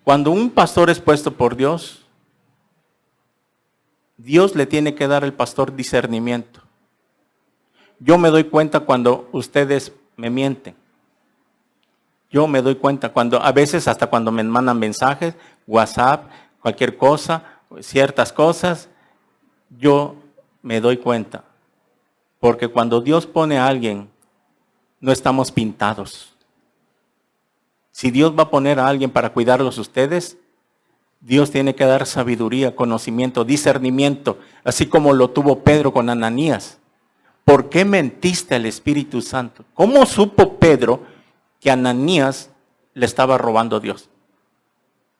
Cuando un pastor es puesto por Dios, Dios le tiene que dar al pastor discernimiento. Yo me doy cuenta cuando ustedes me mienten. Yo me doy cuenta cuando, a veces hasta cuando me mandan mensajes, WhatsApp, cualquier cosa, ciertas cosas, yo me doy cuenta. Porque cuando Dios pone a alguien, no estamos pintados. Si Dios va a poner a alguien para cuidarlos ustedes, Dios tiene que dar sabiduría, conocimiento, discernimiento, así como lo tuvo Pedro con Ananías. ¿Por qué mentiste al Espíritu Santo? ¿Cómo supo Pedro que Ananías le estaba robando a Dios?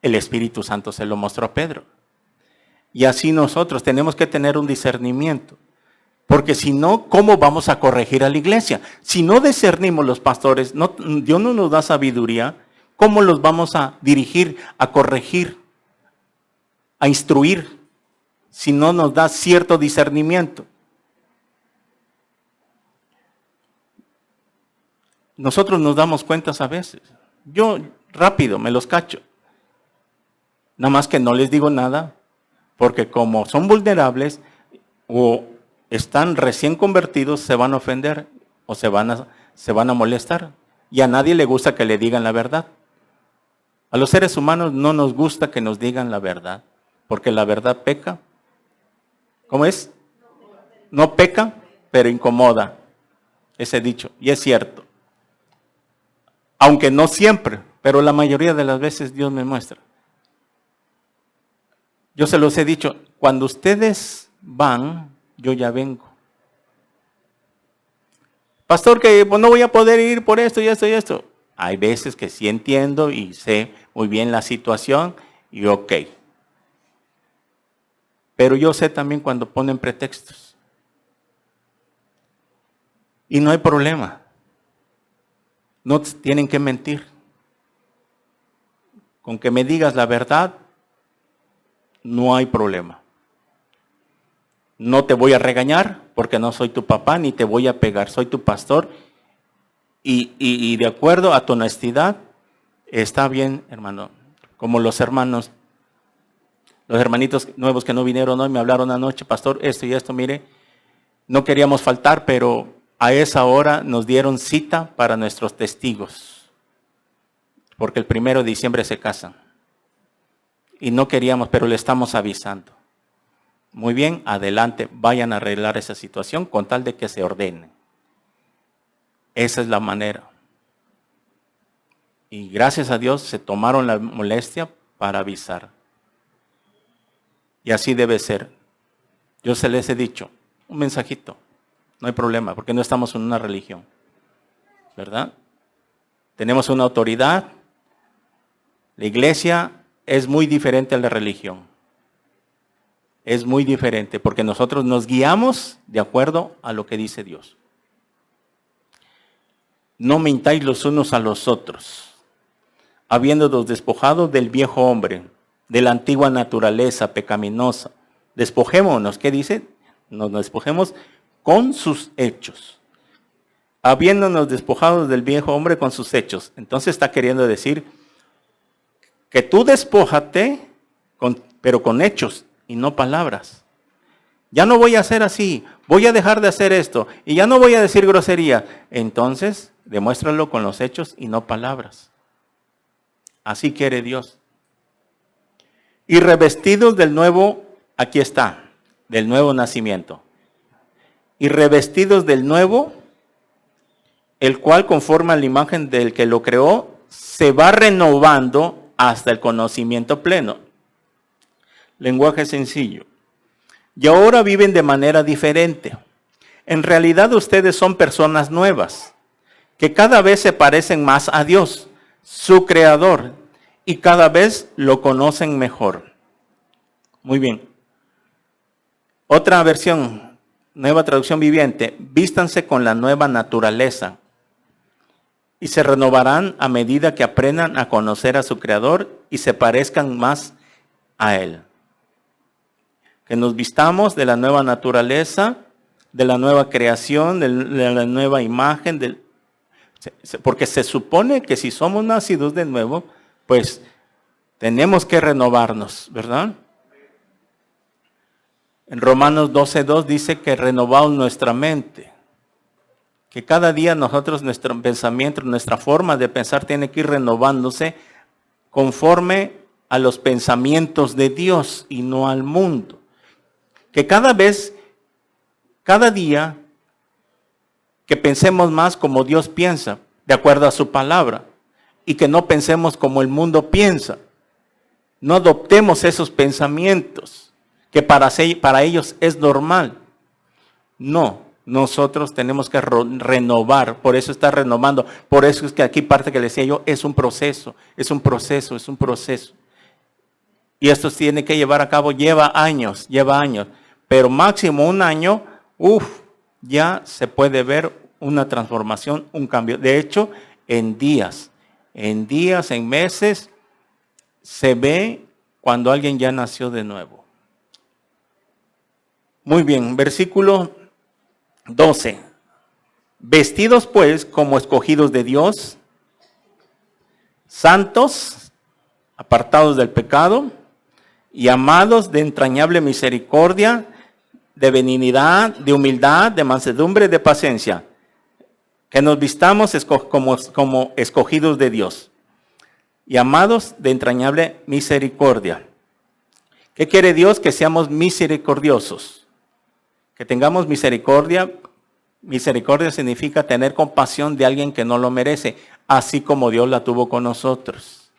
El Espíritu Santo se lo mostró a Pedro. Y así nosotros tenemos que tener un discernimiento. Porque si no, ¿cómo vamos a corregir a la iglesia? Si no discernimos los pastores, Dios no nos da sabiduría, ¿cómo los vamos a dirigir, a corregir, a instruir? Si no nos da cierto discernimiento. Nosotros nos damos cuentas a veces. Yo rápido me los cacho. Nada más que no les digo nada, porque como son vulnerables o están recién convertidos, se van a ofender o se van a molestar. Y a nadie le gusta que le digan la verdad. A los seres humanos no nos gusta que nos digan la verdad, porque la verdad peca. ¿Cómo es? No peca, pero incomoda. Ese dicho, y es cierto. Aunque no siempre, pero la mayoría de las veces Dios me muestra. Yo se los he dicho, cuando ustedes van, yo ya vengo. Pastor, que pues, no voy a poder ir por esto y esto y esto. Hay veces que sí entiendo y sé muy bien la situación y ok. Pero yo sé también cuando ponen pretextos. Y no hay problema. No tienen que mentir. Con que me digas la verdad, no hay problema. No te voy a regañar porque no soy tu papá ni te voy a pegar, soy tu pastor. Y de acuerdo a tu honestidad, está bien, hermano. Como los hermanitos nuevos que no vinieron hoy me hablaron anoche, pastor, esto y esto, mire, no queríamos faltar, pero a esa hora nos dieron cita para nuestros testigos, porque el 1 de diciembre se casan. Y no queríamos, pero le estamos avisando. Muy bien, adelante, vayan a arreglar esa situación con tal de que se ordene. Esa es la manera. Y gracias a Dios se tomaron la molestia para avisar. Y así debe ser. Yo se les he dicho, un mensajito, no hay problema, porque no estamos en una religión, ¿verdad? Tenemos una autoridad. La iglesia es muy diferente a la religión. Es muy diferente, porque nosotros nos guiamos de acuerdo a lo que dice Dios. No mintáis los unos a los otros, habiéndonos despojado del viejo hombre, de la antigua naturaleza pecaminosa. Despojémonos, ¿qué dice? Nos despojemos con sus hechos. Habiéndonos despojado del viejo hombre con sus hechos. Entonces está queriendo decir que tú despójate, pero con hechos y no palabras. Ya no voy a hacer así, voy a dejar de hacer esto y ya no voy a decir grosería. Entonces, demuéstralo con los hechos y no palabras. Así quiere Dios. Y revestidos del nuevo, aquí está, del nuevo nacimiento. Y revestidos del nuevo, el cual conforme a la imagen del que lo creó, se va renovando hasta el conocimiento pleno. Lenguaje sencillo. Y ahora viven de manera diferente. En realidad ustedes son personas nuevas, que cada vez se parecen más a Dios, su creador, y cada vez lo conocen mejor. Muy bien. Otra versión, nueva traducción viviente. Vístanse con la nueva naturaleza y se renovarán a medida que aprendan a conocer a su creador y se parezcan más a él. Que nos vistamos de la nueva naturaleza, de la nueva creación, de la nueva imagen, porque se supone que si somos nacidos de nuevo, pues tenemos que renovarnos, ¿verdad? En Romanos 12:2 dice que renovamos nuestra mente. Que cada día nosotros, nuestro pensamiento, nuestra forma de pensar tiene que ir renovándose conforme a los pensamientos de Dios y no al mundo. Que cada día, que pensemos más como Dios piensa, de acuerdo a su palabra, y que no pensemos como el mundo piensa. No adoptemos esos pensamientos, que para ellos es normal. No, nosotros tenemos que renovar, por eso está renovando, por eso es que aquí parte que le decía yo, es un proceso. Y esto se tiene que llevar a cabo, lleva años, pero máximo un año, ya se puede ver una transformación, un cambio. De hecho, en días, en meses, se ve cuando alguien ya nació de nuevo. Muy bien, versículo 12. Vestidos pues como escogidos de Dios, santos, apartados del pecado y amados de entrañable misericordia, de benignidad, de humildad, de mansedumbre, de paciencia. Que nos vistamos como escogidos de Dios y amados de entrañable misericordia. ¿Qué quiere Dios? Que seamos misericordiosos. Que tengamos misericordia. Misericordia significa tener compasión de alguien que no lo merece, así como Dios la tuvo con nosotros.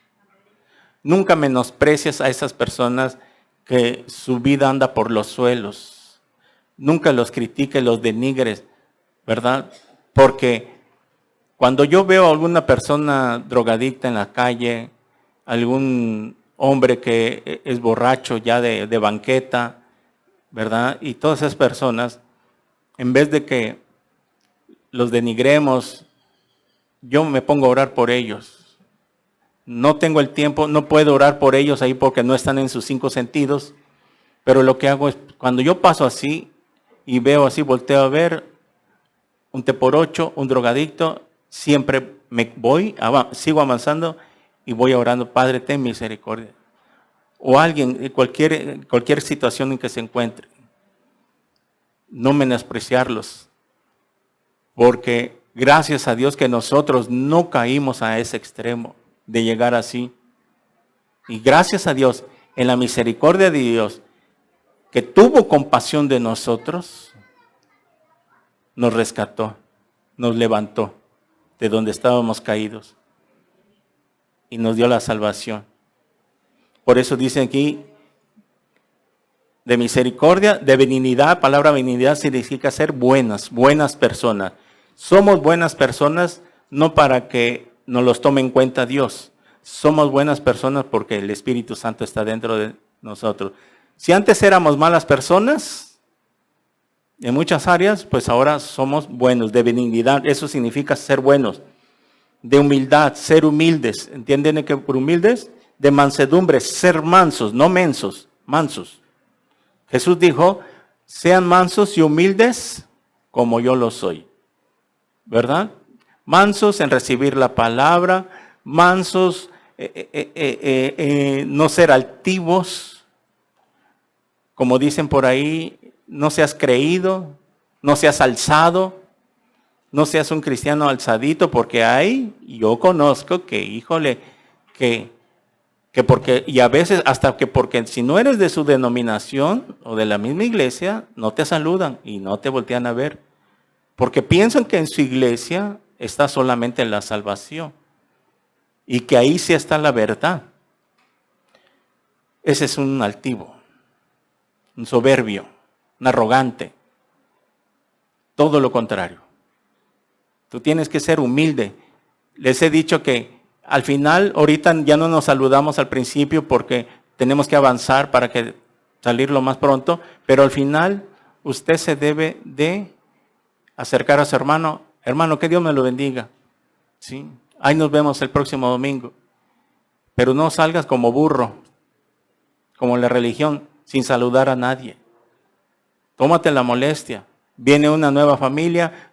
Nunca menosprecies a esas personas que su vida anda por los suelos. Nunca los critiques, los denigres, ¿verdad? Porque cuando yo veo a alguna persona drogadicta en la calle, algún hombre que es borracho ya de banqueta, ¿verdad? Y todas esas personas, en vez de que los denigremos, yo me pongo a orar por ellos. No tengo el tiempo, no puedo orar por ellos ahí porque no están en sus 5 sentidos, Pero lo que hago es, cuando yo paso así y veo así, volteo a ver un teporocho, un drogadicto, siempre me voy, sigo avanzando y voy orando, Padre, ten misericordia. O alguien, cualquier situación en que se encuentre, no menospreciarlos, porque gracias a Dios que nosotros no caímos a ese extremo de llegar así. Y gracias a Dios, en la misericordia de Dios, que tuvo compasión de nosotros, nos rescató, nos levantó de donde estábamos caídos y nos dio la salvación. Por eso dice aquí, de misericordia, de benignidad. Palabra benignidad significa ser buenas personas. Somos buenas personas no para que nos los tome en cuenta Dios. Somos buenas personas porque el Espíritu Santo está dentro de nosotros. Si antes éramos malas personas, en muchas áreas, pues ahora somos buenos, de benignidad. Eso significa ser buenos. De humildad, ser humildes. ¿Entienden que por humildes? De mansedumbre, ser mansos, no mensos, mansos. Jesús dijo, sean mansos y humildes como yo lo soy. ¿Verdad? Mansos en recibir la palabra, mansos, no ser altivos, como dicen por ahí, no seas creído, no seas alzado, no seas un cristiano alzadito, porque yo conozco que, híjole, que porque, y a veces hasta que porque si no eres de su denominación o de la misma iglesia, no te saludan y no te voltean a ver. Porque piensan que en su iglesia está solamente la salvación y que ahí sí está la verdad. Ese es un altivo, un soberbio, un arrogante. Todo lo contrario. Tú tienes que ser humilde. Les he dicho que al final, ahorita ya no nos saludamos al principio porque tenemos que avanzar para salir lo más pronto, pero al final usted se debe de acercar a su hermano. Hermano, que Dios me lo bendiga. ¿Sí? Ahí nos vemos el próximo domingo. Pero no salgas como burro, como la religión, sin saludar a nadie. Tómate la molestia. Viene una nueva familia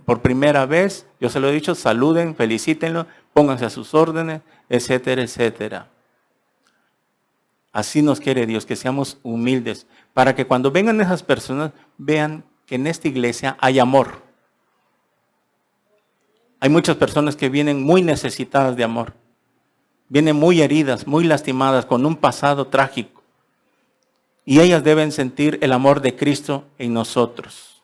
por primera vez. Yo se lo he dicho, saluden, felicítenlo, pónganse a sus órdenes, etcétera, etcétera. Así nos quiere Dios, que seamos humildes, para que cuando vengan esas personas vean que en esta iglesia hay amor. Hay muchas personas que vienen muy necesitadas de amor. Vienen muy heridas, muy lastimadas, con un pasado trágico. Y ellas deben sentir el amor de Cristo en nosotros.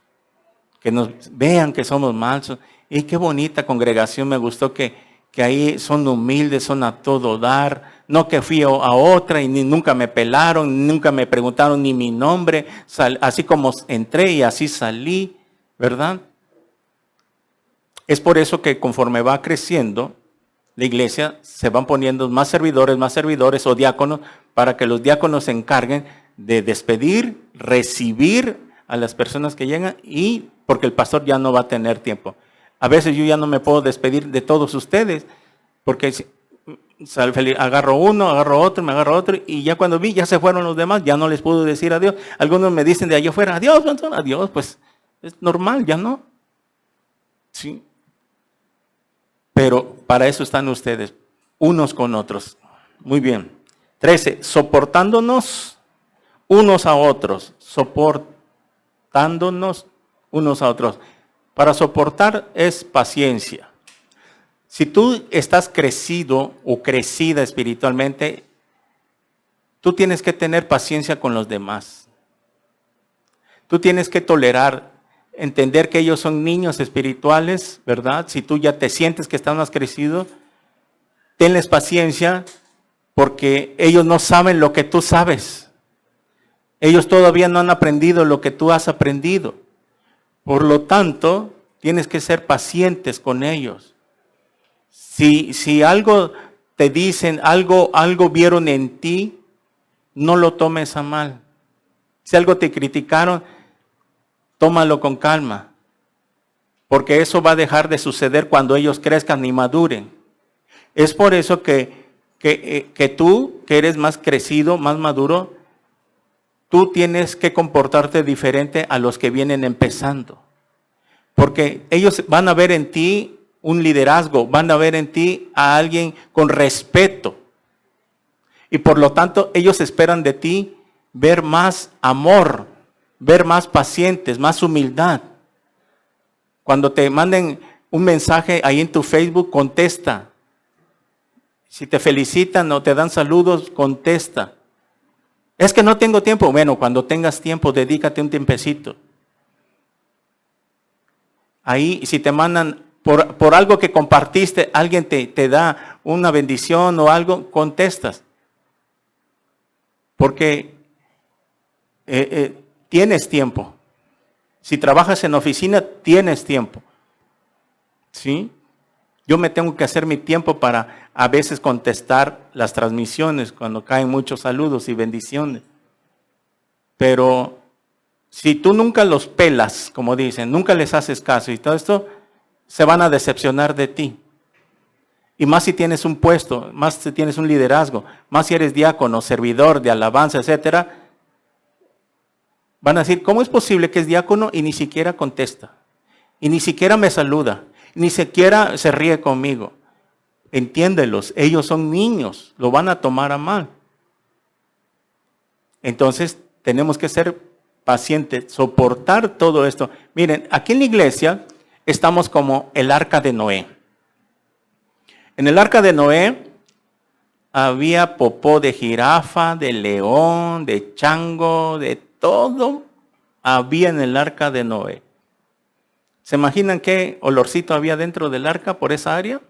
Que nos vean que somos mansos. Y qué bonita congregación, me gustó que ahí son humildes, son a todo dar. No que fui a otra y nunca me pelaron, nunca me preguntaron ni mi nombre. Así como entré y así salí, ¿verdad? Es por eso que conforme va creciendo la iglesia, se van poniendo más servidores o diáconos, para que los diáconos se encarguen de despedir, recibir a las personas que llegan, y porque el pastor ya no va a tener tiempo. A veces yo ya no me puedo despedir de todos ustedes, porque agarro uno, agarro otro, me agarro otro, y ya cuando vi, ya se fueron los demás, ya no les puedo decir adiós. Algunos me dicen de allá afuera, adiós, adiós, pues es normal, ya no. Sí. Pero para eso están ustedes, unos con otros. Muy bien. 13, soportándonos unos a otros, soportándonos unos a otros. Para soportar es paciencia. Si tú estás crecido o crecida espiritualmente, tú tienes que tener paciencia con los demás. Tú tienes que tolerar, entender que ellos son niños espirituales, ¿verdad? Si tú ya te sientes que estás más crecido, tenles paciencia porque ellos no saben lo que tú sabes. Ellos todavía no han aprendido lo que tú has aprendido. Por lo tanto, tienes que ser pacientes con ellos. Si algo te dicen, algo vieron en ti, no lo tomes a mal. Si algo te criticaron, tómalo con calma. Porque eso va a dejar de suceder cuando ellos crezcan y maduren. Es por eso que tú, que eres más crecido, más maduro, tú tienes que comportarte diferente a los que vienen empezando. Porque ellos van a ver en ti un liderazgo, van a ver en ti a alguien con respeto. Y por lo tanto, ellos esperan de ti ver más amor, ver más pacientes, más humildad. Cuando te manden un mensaje ahí en tu Facebook, contesta. Si te felicitan o te dan saludos, contesta. Es que no tengo tiempo. Bueno, cuando tengas tiempo, dedícate un tiempecito. Ahí, si te mandan por algo que compartiste, alguien te da una bendición o algo, contestas. Porque tienes tiempo. Si trabajas en oficina, tienes tiempo. ¿Sí? Yo me tengo que hacer mi tiempo para a veces contestar las transmisiones cuando caen muchos saludos y bendiciones. Pero si tú nunca los pelas, como dicen, nunca les haces caso y todo esto, se van a decepcionar de ti. Y más si tienes un puesto, más si tienes un liderazgo, más si eres diácono, servidor de alabanza, etcétera, van a decir, ¿cómo es posible que es diácono y ni siquiera contesta? Y ni siquiera me saluda, ni siquiera se ríe conmigo. Entiéndelos, ellos son niños, lo van a tomar a mal. Entonces, tenemos que ser pacientes, soportar todo esto. Miren, aquí en la iglesia estamos como el arca de Noé. En el arca de Noé había popó de jirafa, de león, de chango, de todo había en el arca de Noé. ¿Se imaginan qué olorcito había dentro del arca por esa área?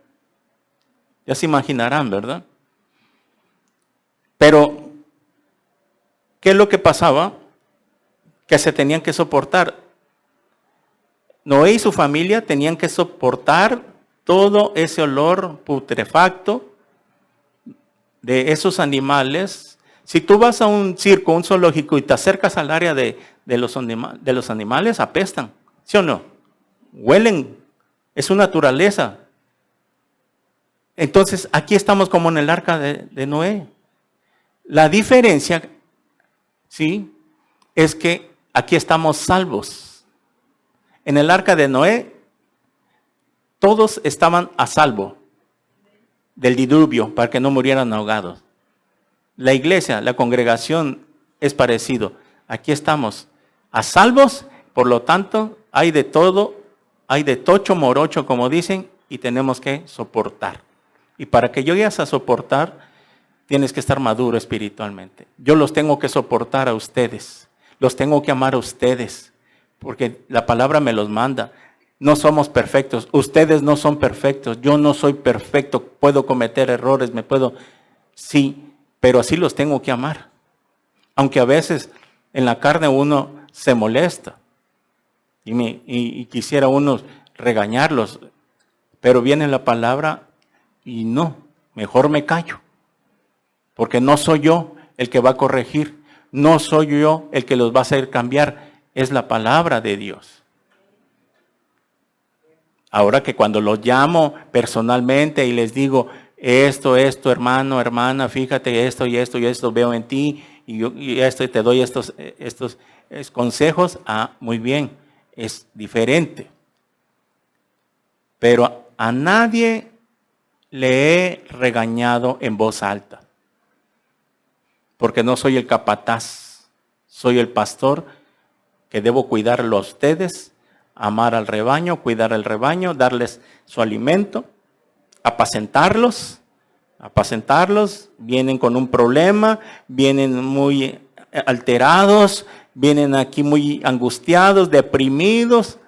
Ya se imaginarán, ¿verdad? Pero, ¿qué es lo que pasaba? Que se tenían que soportar. Noé y su familia tenían que soportar todo ese olor putrefacto de esos animales. Si tú vas a un circo, un zoológico y te acercas al área de los animales, apestan, ¿sí o no? Huelen, es su naturaleza. Entonces, aquí estamos como en el arca de Noé. La diferencia, ¿sí?, es que aquí estamos salvos. En el arca de Noé, todos estaban a salvo del diluvio para que no murieran ahogados. La iglesia, la congregación es parecido. Aquí estamos a salvos, por lo tanto, hay de todo, hay de tocho morocho, como dicen, y tenemos que soportar. Y para que llegues a soportar, tienes que estar maduro espiritualmente. Yo los tengo que soportar a ustedes. Los tengo que amar a ustedes, porque la palabra me los manda. No somos perfectos, ustedes no son perfectos, yo no soy perfecto, puedo cometer errores, sí, pero así los tengo que amar. Aunque a veces en la carne uno se molesta y quisiera uno regañarlos, pero viene la palabra y no, mejor me callo, porque no soy yo el que va a corregir, no soy yo el que los va a hacer cambiar, es la palabra de Dios. Ahora que cuando los llamo personalmente y les digo, esto, hermano, hermana, fíjate, esto y esto y esto veo en ti, y esto y te doy estos consejos, muy bien, es diferente. Pero a nadie le he regañado en voz alta, porque no soy el capataz, soy el pastor que debo cuidarlo a ustedes, amar al rebaño, cuidar al rebaño, darles su alimento, apacentarlos, vienen con un problema, vienen muy alterados, vienen aquí muy angustiados, deprimidos,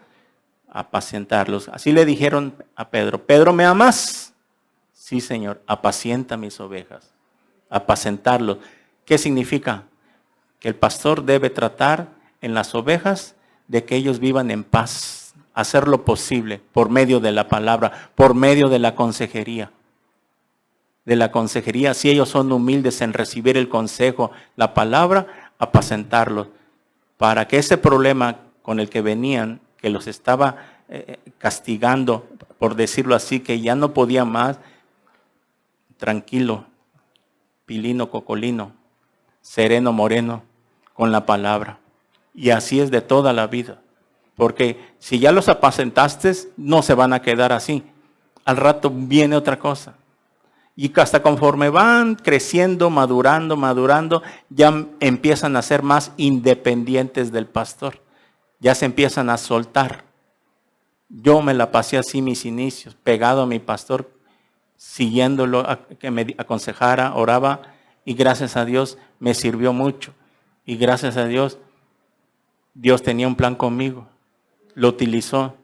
apacentarlos. Así le dijeron a Pedro, Pedro, ¿me amas? Sí, Señor, apacienta mis ovejas, apacentarlos. ¿Qué significa? Que el pastor debe tratar en las ovejas de que ellos vivan en paz, hacer lo posible por medio de la palabra, por medio de la consejería. Si ellos son humildes en recibir el consejo, la palabra, apacentarlos, para que ese problema con el que venían, que los estaba castigando, por decirlo así, que ya no podía más, tranquilo, pilino, cocolino, sereno, moreno, con la palabra. Y así es de toda la vida. Porque si ya los apacentaste, no se van a quedar así. Al rato viene otra cosa. Y hasta conforme van creciendo, madurando, ya empiezan a ser más independientes del pastor. Ya se empiezan a soltar. Yo me la pasé así mis inicios, pegado a mi pastor, siguiéndolo, a que me aconsejara, oraba, y gracias a Dios me sirvió mucho. Y gracias a Dios, Dios tenía un plan conmigo, lo utilizó.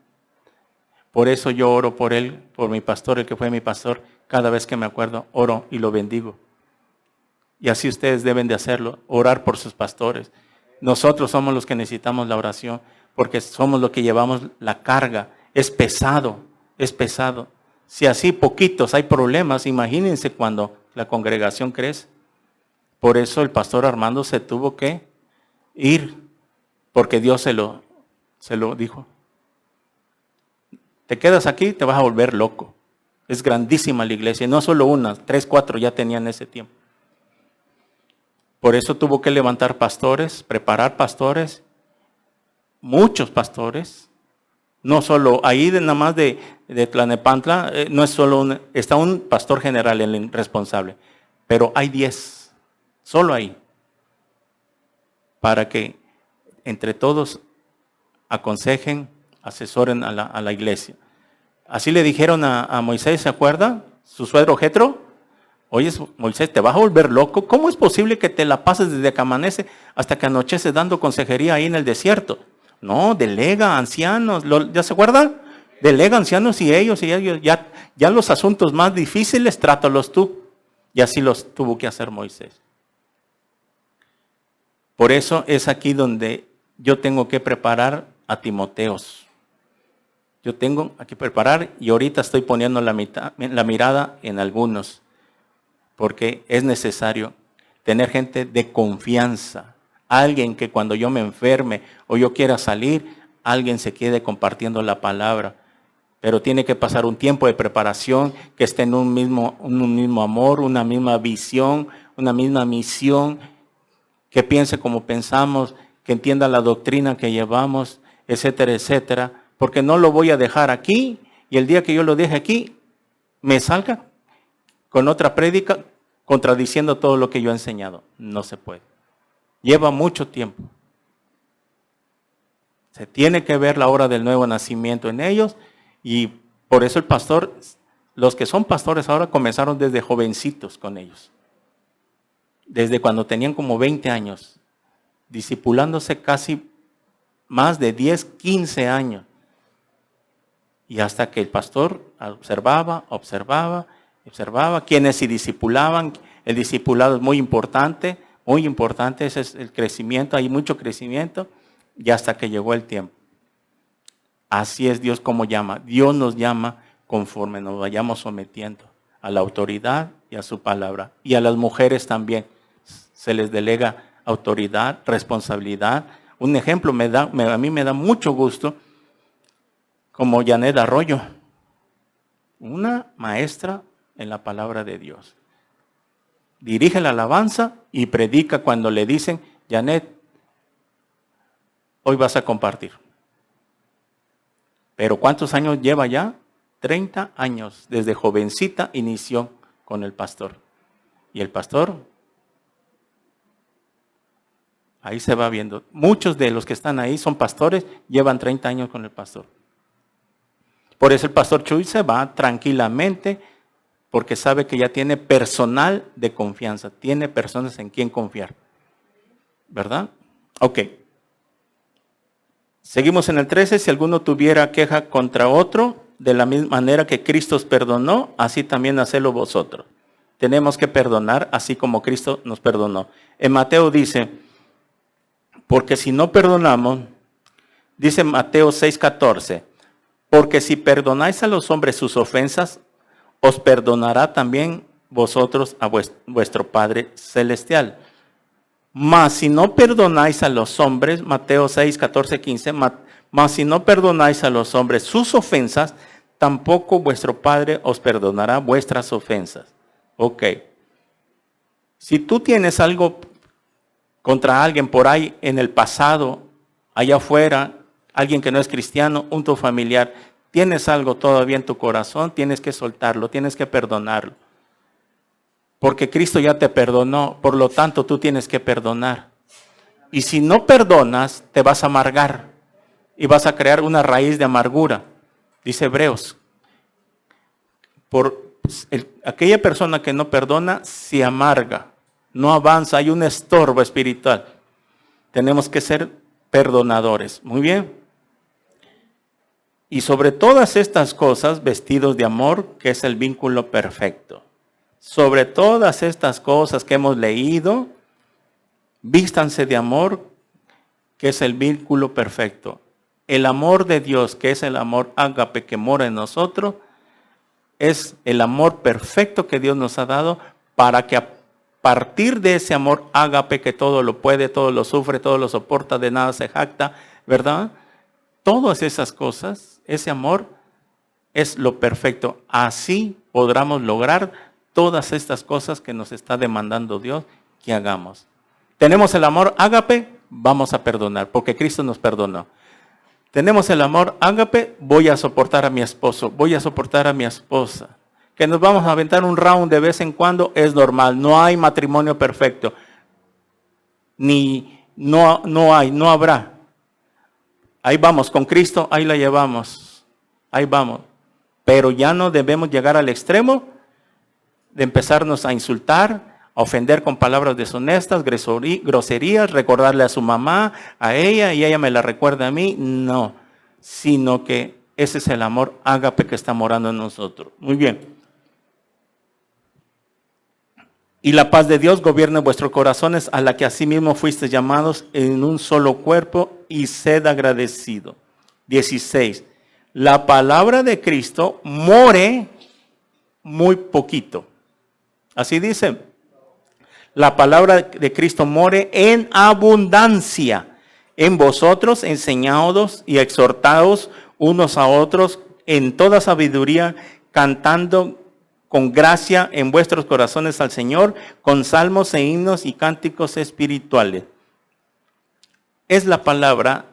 Por eso yo oro por él, por mi pastor, el que fue mi pastor. Cada vez que me acuerdo, oro y lo bendigo. Y así ustedes deben de hacerlo, orar por sus pastores. Nosotros somos los que necesitamos la oración, porque somos los que llevamos la carga. Es pesado, es pesado. Si así poquitos hay problemas, imagínense cuando la congregación crece. Por eso el pastor Armando se tuvo que ir, porque Dios se lo dijo. Te quedas aquí, te vas a volver loco. Es grandísima la iglesia, no solo una, 3, 4 ya tenían ese tiempo. Por eso tuvo que levantar pastores, preparar pastores, muchos pastores. No solo ahí nada más de Tlalnepantla, no es solo está un pastor general, el responsable, pero hay 10, solo ahí, para que entre todos aconsejen, asesoren a la iglesia. Así le dijeron a Moisés, ¿se acuerda? Su suegro Jetro. Oye, Moisés, ¿te vas a volver loco? ¿Cómo es posible que te la pases desde que amanece hasta que anochece dando consejería ahí en el desierto? No, delega ancianos, ¿ya se acuerda? Delega ancianos y ellos ya los asuntos más difíciles, trátalos tú. Y así los tuvo que hacer Moisés. Por eso es aquí donde yo tengo que preparar a Timoteos. Yo tengo que preparar y ahorita estoy poniendo la mirada en algunos, porque es necesario tener gente de confianza. Alguien que cuando yo me enferme o yo quiera salir, alguien se quede compartiendo la palabra. Pero tiene que pasar un tiempo de preparación, que esté en un mismo amor, una misma visión, una misma misión, que piense como pensamos, que entienda la doctrina que llevamos, etcétera, etcétera. Porque no lo voy a dejar aquí y el día que yo lo deje aquí, me salga con otra prédica contradiciendo todo lo que yo he enseñado. No se puede. Lleva mucho tiempo. Se tiene que ver la hora del nuevo nacimiento en ellos y por eso el pastor, los que son pastores ahora comenzaron desde jovencitos con ellos. Desde cuando tenían como 20 años, discipulándose casi más de 10, 15 años. Y hasta que el pastor observaba, quienes se discipulaban. El discipulado es muy importante, ese es el crecimiento, hay mucho crecimiento, y hasta que llegó el tiempo. Así es Dios como llama. Dios nos llama conforme nos vayamos sometiendo a la autoridad y a su palabra. Y a las mujeres también se les delega autoridad, responsabilidad. Un ejemplo a mí me da mucho gusto, como Janet Arroyo, una maestra en la palabra de Dios. Dirige la alabanza y predica cuando le dicen, Janet, hoy vas a compartir. Pero ¿cuántos años lleva ya? 30 años. Desde jovencita inició con el pastor. Y el pastor, ahí se va viendo. Muchos de los que están ahí son pastores, llevan 30 años con el pastor. Por eso el pastor Chuy se va tranquilamente, porque sabe que ya tiene personal de confianza, tiene personas en quien confiar. ¿Verdad? Ok. Seguimos en el 13. Si alguno tuviera queja contra otro, de la misma manera que Cristo os perdonó, así también hacedlo vosotros. Tenemos que perdonar así como Cristo nos perdonó. En Mateo dice, porque si no perdonamos, dice Mateo 6:14, porque si perdonáis a los hombres sus ofensas, os perdonará también vosotros a vuestro Padre Celestial. Mas si no perdonáis a los hombres, Mateo 6:14-15, mas si no perdonáis a los hombres sus ofensas, tampoco vuestro Padre os perdonará vuestras ofensas. Ok. Si tú tienes algo contra alguien por ahí en el pasado, allá afuera, alguien que no es cristiano, un tu familiar, tienes algo todavía en tu corazón, tienes que soltarlo, tienes que perdonarlo. Porque Cristo ya te perdonó, por lo tanto tú tienes que perdonar. Y si no perdonas, te vas a amargar y vas a crear una raíz de amargura. Dice Hebreos, aquella persona que no perdona se amarga, no avanza, hay un estorbo espiritual. Tenemos que ser perdonadores. Muy bien. Y sobre todas estas cosas, vestidos de amor, que es el vínculo perfecto. Sobre todas estas cosas que hemos leído, vístanse de amor, que es el vínculo perfecto. El amor de Dios, que es el amor ágape que mora en nosotros, es el amor perfecto que Dios nos ha dado para que a partir de ese amor ágape que todo lo puede, todo lo sufre, todo lo soporta, de nada se jacta, ¿verdad? Todas esas cosas, ese amor es lo perfecto. Así podremos lograr todas estas cosas que nos está demandando Dios que hagamos. Tenemos el amor ágape, vamos a perdonar, porque Cristo nos perdonó. Tenemos el amor ágape, voy a soportar a mi esposo, voy a soportar a mi esposa. Que nos vamos a aventar un round de vez en cuando es normal, no hay matrimonio perfecto. No habrá. Ahí vamos, con Cristo, ahí la llevamos, ahí vamos. Pero ya no debemos llegar al extremo de empezarnos a insultar, a ofender con palabras deshonestas, groserías, recordarle a su mamá, a ella, y ella me la recuerda a mí. No, sino que ese es el amor ágape que está morando en nosotros. Muy bien. Y la paz de Dios gobierne vuestros corazones, a la que asimismo fuisteis llamados en un solo cuerpo, y sed agradecido. 16. La palabra de Cristo more muy poquito. Así dice. La palabra de Cristo more en abundancia en vosotros, enseñados y exhortados unos a otros en toda sabiduría, cantando con gracia en vuestros corazones al Señor, con salmos e himnos y cánticos espirituales. Es la palabra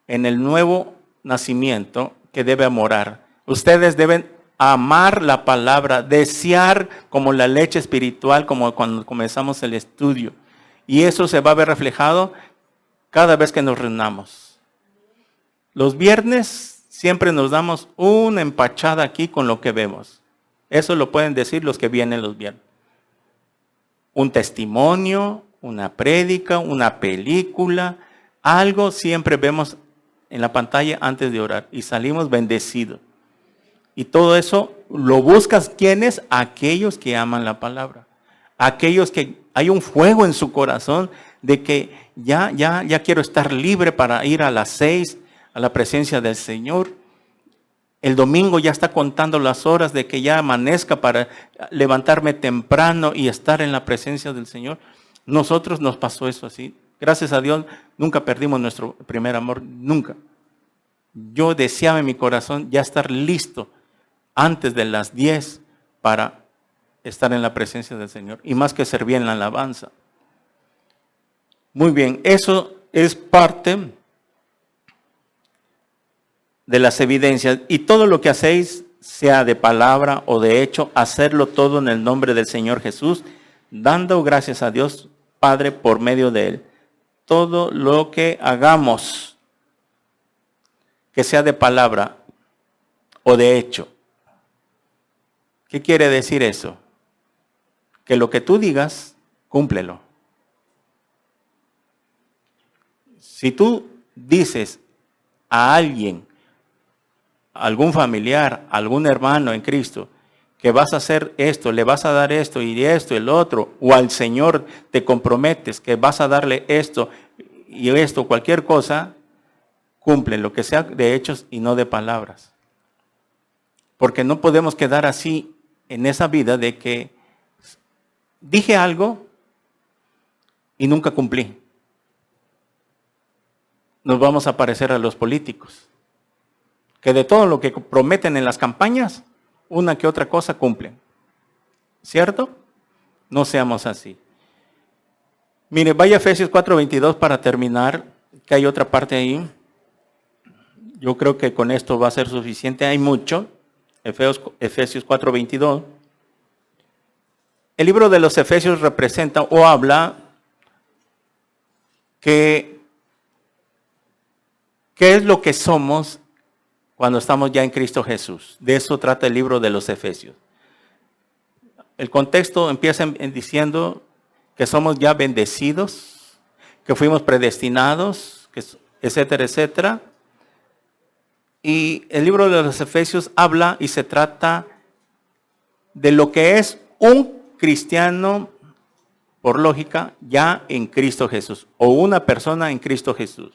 en el nuevo nacimiento que debe morar. Ustedes deben amar la palabra, desear como la leche espiritual, como cuando comenzamos el estudio. Y eso se va a ver reflejado cada vez que nos reunamos. Los viernes siempre nos damos una empachada aquí con lo que vemos. Eso lo pueden decir los que vienen los viernes. Un testimonio, una prédica, una película, algo siempre vemos en la pantalla antes de orar y salimos bendecidos. Y todo eso lo buscas, ¿quiénes? Aquellos que aman la palabra. Aquellos que hay un fuego en su corazón de que ya quiero estar libre para ir a las 6 a la presencia del Señor. El domingo ya está contando las horas de que ya amanezca para levantarme temprano y estar en la presencia del Señor. Nosotros nos pasó eso así. Gracias a Dios nunca perdimos nuestro primer amor, nunca. Yo deseaba en mi corazón ya estar listo antes de las 10 para estar en la presencia del Señor. Y más que servir en la alabanza. Muy bien, eso es parte de las evidencias. Y todo lo que hacéis, sea de palabra o de hecho, hacerlo todo en el nombre del Señor Jesús, dando gracias a Dios Padre por medio de Él. Todo lo que hagamos, que sea de palabra o de hecho. ¿Qué quiere decir eso? Que lo que tú digas, cúmplelo. Si tú dices a alguien, algún familiar, algún hermano en Cristo, que vas a hacer esto, le vas a dar esto y esto, el otro, o al Señor te comprometes que vas a darle esto y esto, cualquier cosa, cumple lo que sea de hechos y no de palabras. Porque no podemos quedar así en esa vida de que dije algo y nunca cumplí. Nos vamos a parecer a los políticos, que de todo lo que prometen en las campañas, una que otra cosa cumplen. ¿Cierto? No seamos así. Mire, vaya a Efesios 4:22 para terminar, que hay otra parte ahí. Yo creo que con esto va a ser suficiente, hay mucho. Efesios 4:22. El libro de los Efesios representa o habla que qué es lo que somos cuando estamos ya en Cristo Jesús. De eso trata el libro de los Efesios. El contexto empieza diciendo que somos ya bendecidos, que fuimos predestinados, etcétera, etcétera. Y el libro de los Efesios habla y se trata de lo que es un cristiano, por lógica, ya en Cristo Jesús, o una persona en Cristo Jesús.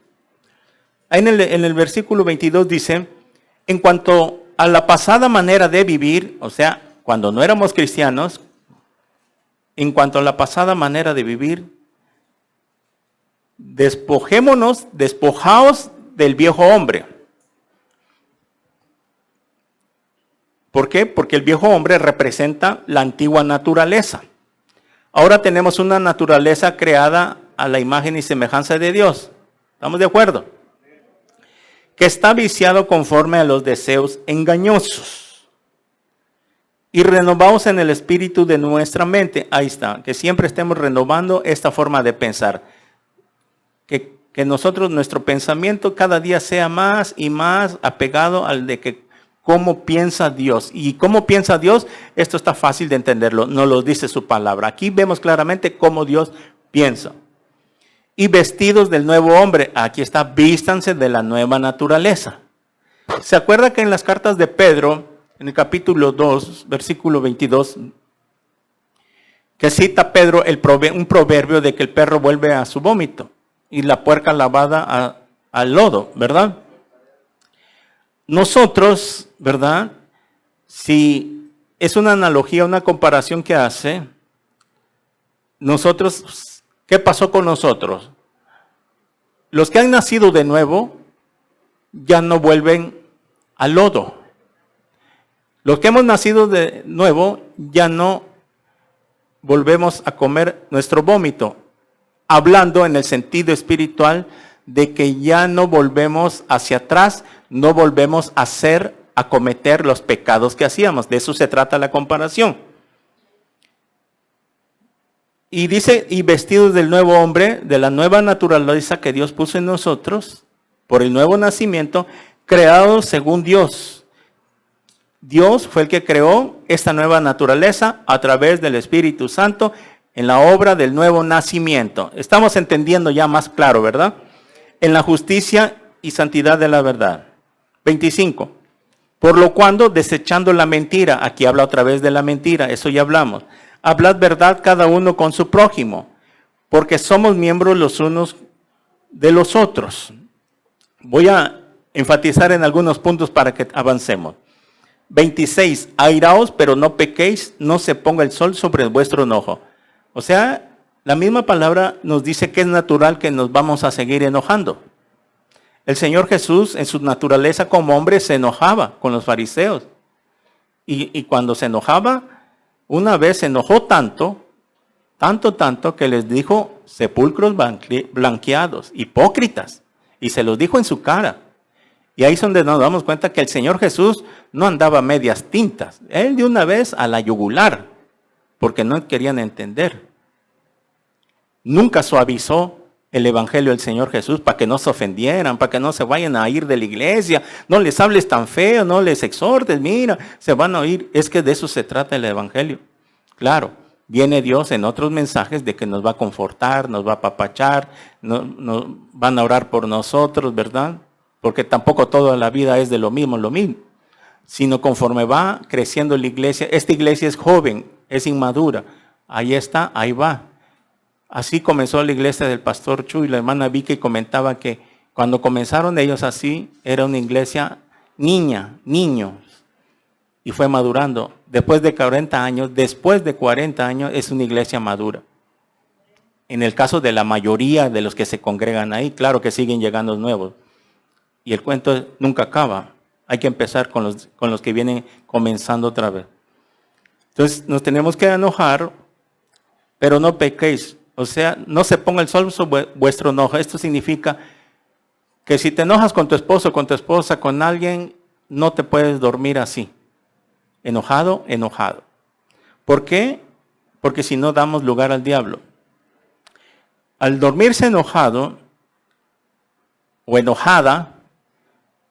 Ahí en el versículo 22 dice, en cuanto a la pasada manera de vivir, o sea, cuando no éramos cristianos, en cuanto a la pasada manera de vivir, despojaos del viejo hombre. ¿Por qué? Porque el viejo hombre representa la antigua naturaleza. Ahora tenemos una naturaleza creada a la imagen y semejanza de Dios. ¿Estamos de acuerdo? Que está viciado conforme a los deseos engañosos. Y renovados en el espíritu de nuestra mente. Ahí está, que siempre estemos renovando esta forma de pensar. Que nosotros, nuestro pensamiento cada día sea más y más apegado al de que cómo piensa Dios. ¿Y cómo piensa Dios? Esto está fácil de entenderlo, nos lo dice su palabra. Aquí vemos claramente cómo Dios piensa. Y vestidos del nuevo hombre, aquí está, vístanse de la nueva naturaleza. ¿Se acuerda que en las cartas de Pedro, en el capítulo 2, versículo 22, que cita Pedro un proverbio de que el perro vuelve a su vómito y la puerca lavada al lodo, ¿verdad? Nosotros, ¿verdad? Si es una analogía, una comparación que hace, nosotros, ¿qué pasó con nosotros? Los que han nacido de nuevo ya no vuelven al lodo. Los que hemos nacido de nuevo ya no volvemos a comer nuestro vómito, hablando en el sentido espiritual de que ya no volvemos hacia atrás, no volvemos a cometer los pecados que hacíamos. De eso se trata la comparación. Y dice, y vestidos del nuevo hombre, de la nueva naturaleza que Dios puso en nosotros, por el nuevo nacimiento, creados según Dios. Dios fue el que creó esta nueva naturaleza a través del Espíritu Santo en la obra del nuevo nacimiento. Estamos entendiendo ya más claro, ¿verdad? En la justicia y santidad de la verdad. 25. Por lo cual, desechando la mentira, aquí habla otra vez de la mentira, eso ya hablamos. Hablad verdad cada uno con su prójimo, porque somos miembros los unos de los otros. Voy a enfatizar en algunos puntos para que avancemos. 26. Airaos, pero no pequéis, no se ponga el sol sobre vuestro enojo. O sea, la misma palabra nos dice que es natural que nos vamos a seguir enojando. El Señor Jesús, en su naturaleza como hombre, se enojaba con los fariseos. Y cuando se enojaba, una vez se enojó tanto que les dijo sepulcros blanqueados, hipócritas. Y se los dijo en su cara. Y ahí es donde nos damos cuenta que el Señor Jesús no andaba a medias tintas. Él de una vez a la yugular, porque no querían entender. Nunca suavizó el evangelio del Señor Jesús para que no se ofendieran, para que no se vayan a ir de la iglesia. No les hables tan feo, no les exhortes, mira, se van a oír. Es que de eso se trata el evangelio. Claro, viene Dios en otros mensajes de que nos va a confortar, nos va a apapachar, van a orar por nosotros, ¿verdad? Porque tampoco toda la vida es de lo mismo, sino conforme va creciendo la iglesia. Esta iglesia es joven, es inmadura. Ahí está, ahí va. Así comenzó la iglesia del pastor Chu, y la hermana Vicky comentaba que cuando comenzaron ellos así, era una iglesia niños, y fue madurando. Después de 40 años, es una iglesia madura. En el caso de la mayoría de los que se congregan ahí, claro que siguen llegando nuevos. Y el cuento nunca acaba. Hay que empezar con los que vienen comenzando otra vez. Entonces nos tenemos que enojar, pero no pequéis. O sea, no se ponga el sol sobre vuestro enojo. Esto significa que si te enojas con tu esposo, con tu esposa, con alguien, no te puedes dormir así. Enojado, enojado. ¿Por qué? Porque si no damos lugar al diablo. Al dormirse enojado o enojada,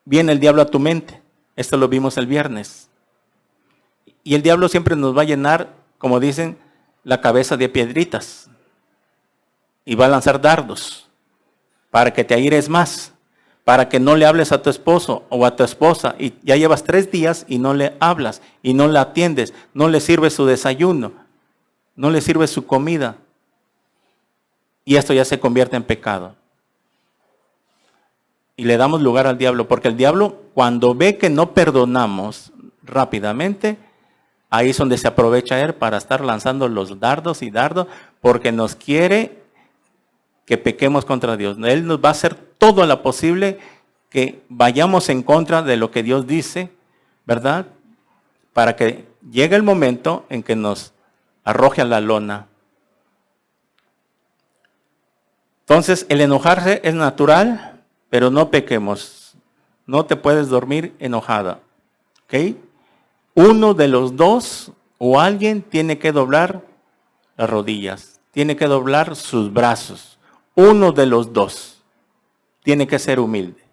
viene el diablo a tu mente. Esto lo vimos el viernes. Y el diablo siempre nos va a llenar, como dicen, la cabeza de piedritas. Y va a lanzar dardos para que te aires más, para que no le hables a tu esposo o a tu esposa. Y ya llevas 3 días y no le hablas y no la atiendes, no le sirves su desayuno, no le sirves su comida. Y esto ya se convierte en pecado. Y le damos lugar al diablo, porque el diablo, cuando ve que no perdonamos rápidamente, ahí es donde se aprovecha él para estar lanzando los dardos y dardos, porque nos quiere que pequemos contra Dios. Él nos va a hacer todo lo posible que vayamos en contra de lo que Dios dice, ¿verdad? Para que llegue el momento en que nos arroje a la lona. Entonces, el enojarse es natural, pero no pequemos. No te puedes dormir enojada. ¿Ok? Uno de los dos o alguien tiene que doblar las rodillas, tiene que doblar sus brazos. Uno de los dos tiene que ser humilde.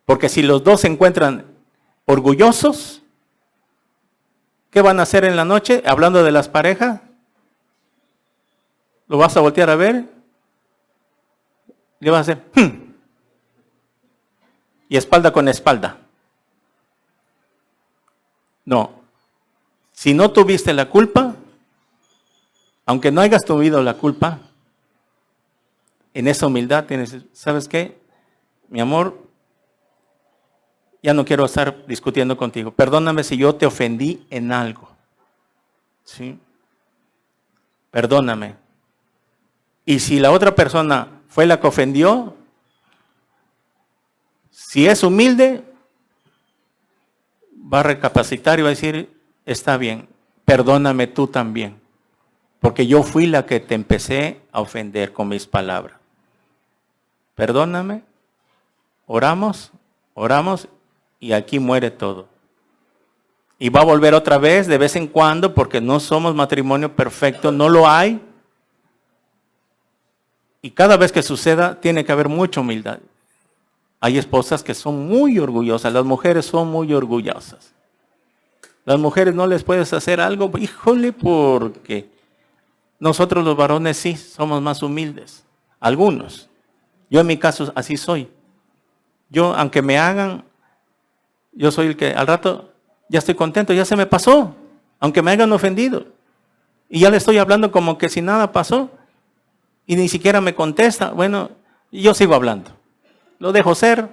Porque si los dos se encuentran orgullosos, ¿qué van a hacer en la noche? Hablando de las parejas, ¿lo vas a voltear a ver? Le vas a hacer y espalda con espalda. No. Si no tuviste la culpa, aunque no hayas tenido la culpa, en esa humildad tienes, ¿sabes qué? Mi amor, ya no quiero estar discutiendo contigo. Perdóname si yo te ofendí en algo. ¿Sí? Perdóname. Y si la otra persona fue la que ofendió, si es humilde, va a recapacitar y va a decir, está bien, perdóname tú también. Porque yo fui la que te empecé a ofender con mis palabras. Perdóname, oramos y aquí muere todo. Y va a volver otra vez de vez en cuando porque no somos matrimonio perfecto, no lo hay. Y cada vez que suceda tiene que haber mucha humildad. Hay esposas que son muy orgullosas, las mujeres son muy orgullosas. Las mujeres no les puedes hacer algo, híjole, porque nosotros los varones sí somos más humildes, algunos. Yo en mi caso así soy. Yo, aunque me hagan, yo soy el que al rato ya estoy contento, ya se me pasó, aunque me hayan ofendido. Y ya le estoy hablando como que si nada pasó y ni siquiera me contesta. Bueno, yo sigo hablando. Lo dejo ser.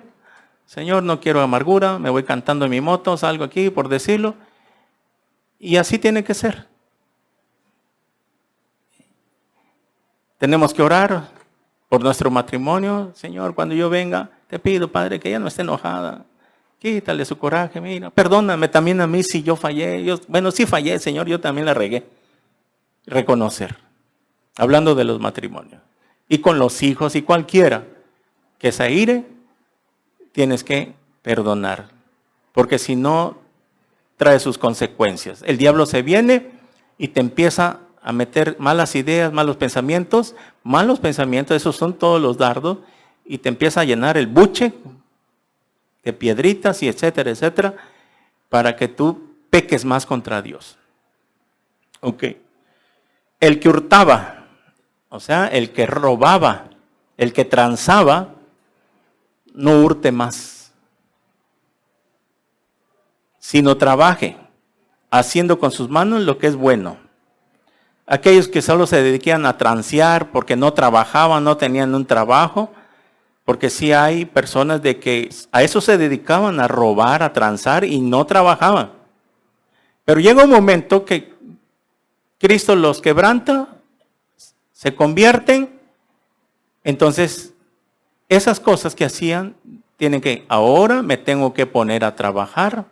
Señor, no quiero amargura, me voy cantando en mi moto, salgo aquí por decirlo. Y así tiene que ser. Tenemos que orar por nuestro matrimonio. Señor, cuando yo venga, te pido, Padre, que ella no esté enojada. Quítale su coraje, mira. Perdóname también a mí si yo fallé. Bueno, sí fallé, Señor, yo también la regué. Reconocer. Hablando de los matrimonios. Y con los hijos y cualquiera que se aire, tienes que perdonar. Porque si no, trae sus consecuencias. El diablo se viene y te empieza a meter malas ideas, malos pensamientos, esos son todos los dardos, y te empieza a llenar el buche de piedritas y etcétera, etcétera, para que tú peques más contra Dios. Ok. El que hurtaba, o sea, el que robaba, el que transaba, no hurte más, sino trabaje, haciendo con sus manos lo que es bueno. Aquellos que solo se dedicaban a transear porque no trabajaban, no tenían un trabajo, porque sí hay personas de que a eso se dedicaban, a robar, a transar y no trabajaban. Pero llega un momento que Cristo los quebranta, se convierten, entonces esas cosas que hacían tienen que, ahora me tengo que poner a trabajar,